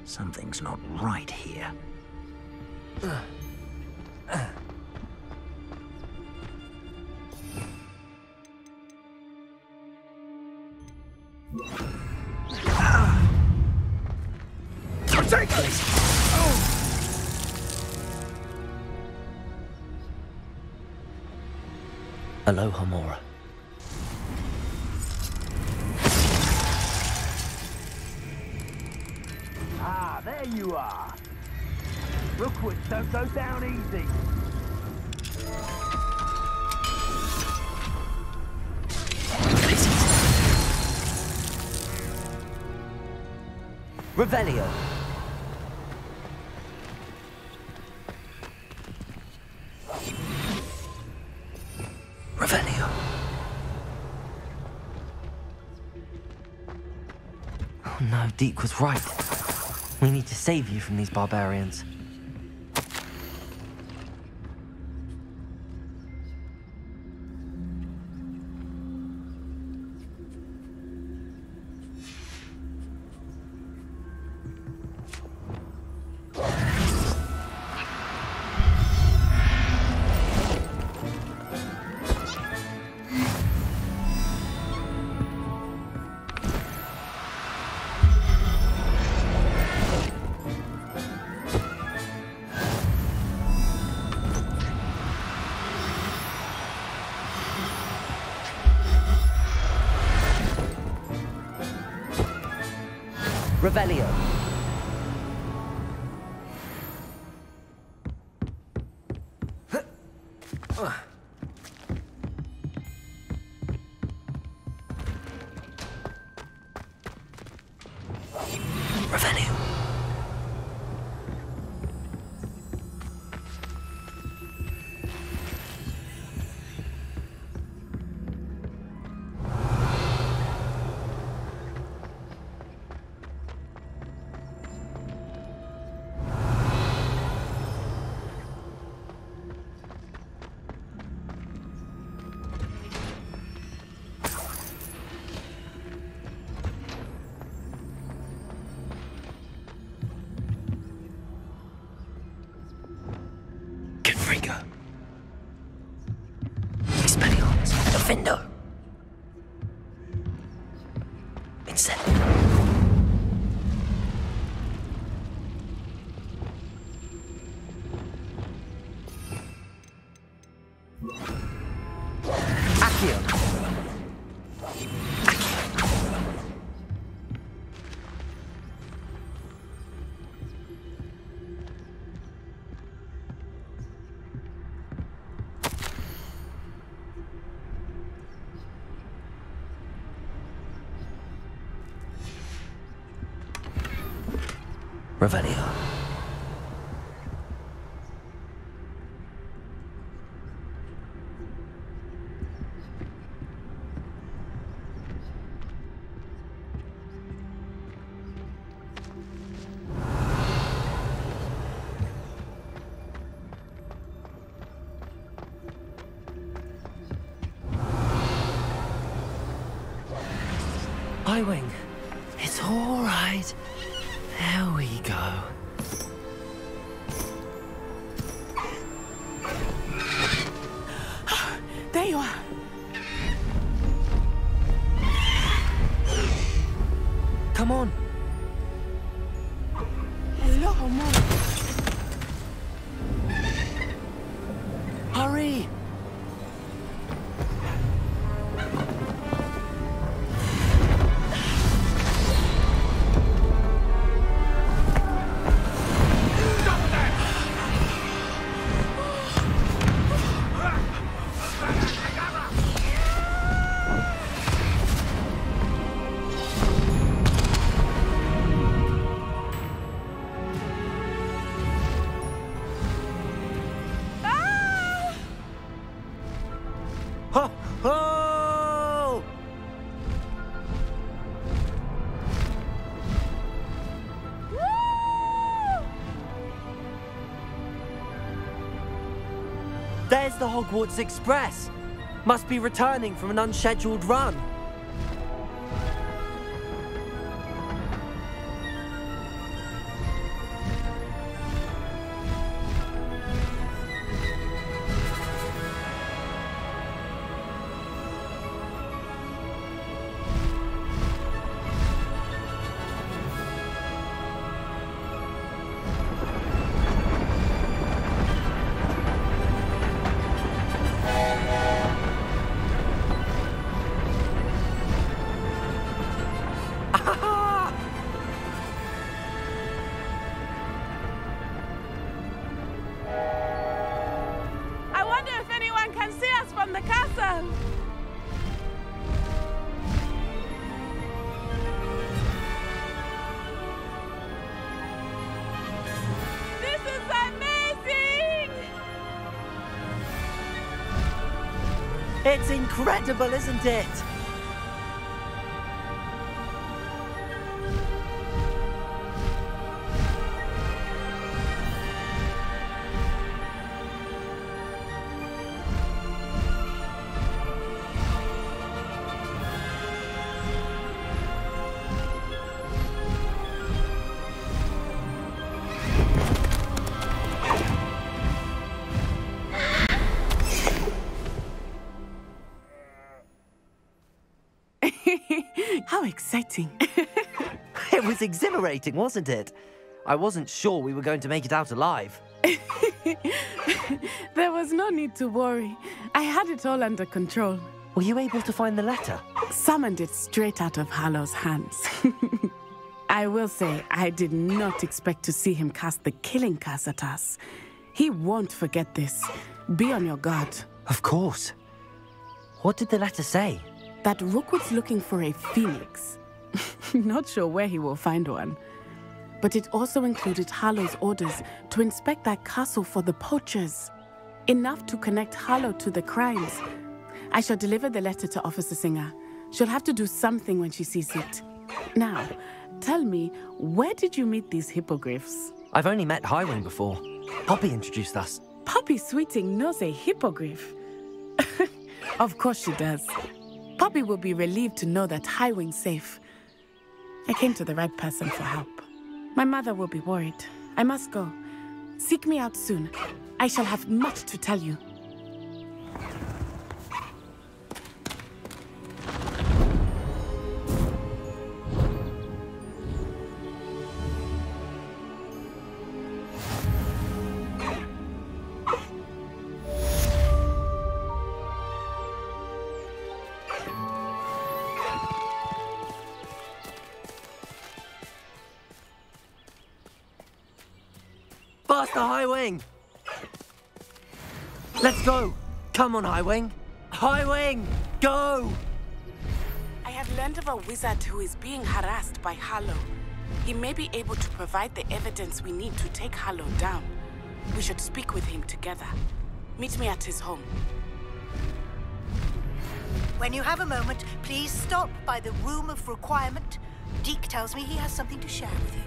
Something's not right here. Aloha Mora. Ah, there you are. Rookwoods don't go down easy. Revelio. Revelio. Oh no, Deke was right. We need to save you from these barbarians. Revelio. Revelio. Defender. Instead. Accio. Revelio. I-Wing, it's all right. There we go. There you are. Come on. Hello, Mom. Hurry. Ho, ho! There's the Hogwarts Express. Must be returning from an unscheduled run. I wonder if anyone can see us from the castle. It's incredible, isn't it? How exciting. It was exhilarating, wasn't it? I wasn't sure we were going to make it out alive. There was no need to worry. I had it all under control. Were you able to find the letter? Summoned it straight out of Harlow's hands. I will say, I did not expect to see him cast the killing curse at us. He won't forget this. Be on your guard. Of course. What did the letter say? That Rookwood's looking for a phoenix. Not sure where he will find one. But it also included Harlow's orders to inspect that castle for the poachers. Enough to connect Harlow to the crimes. I shall deliver the letter to Officer Singer. She'll have to do something when she sees it. Now, tell me, where did you meet these hippogriffs? I've only met Highwing before. Poppy introduced us. Poppy Sweeting knows a hippogriff. Of course she does. Poppy will be relieved to know that Highwing's safe. I came to the right person for help. My mother will be worried. I must go. Seek me out soon. I shall have much to tell you. Faster, Highwing! Let's go! Come on, Highwing! Highwing! Go! I have learned of a wizard who is being harassed by Harlow. He may be able to provide the evidence we need to take Harlow down. We should speak with him together. Meet me at his home. When you have a moment, please stop by the Room of Requirement. Deke tells me he has something to share with you.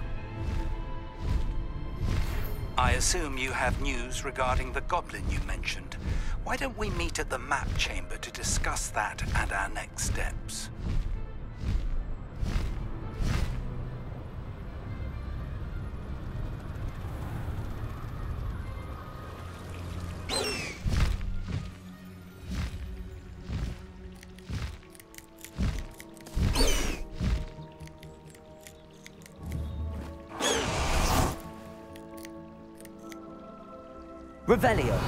I assume you have news regarding the goblin you mentioned. Why don't we meet at the map chamber to discuss that and our next steps? Revelio.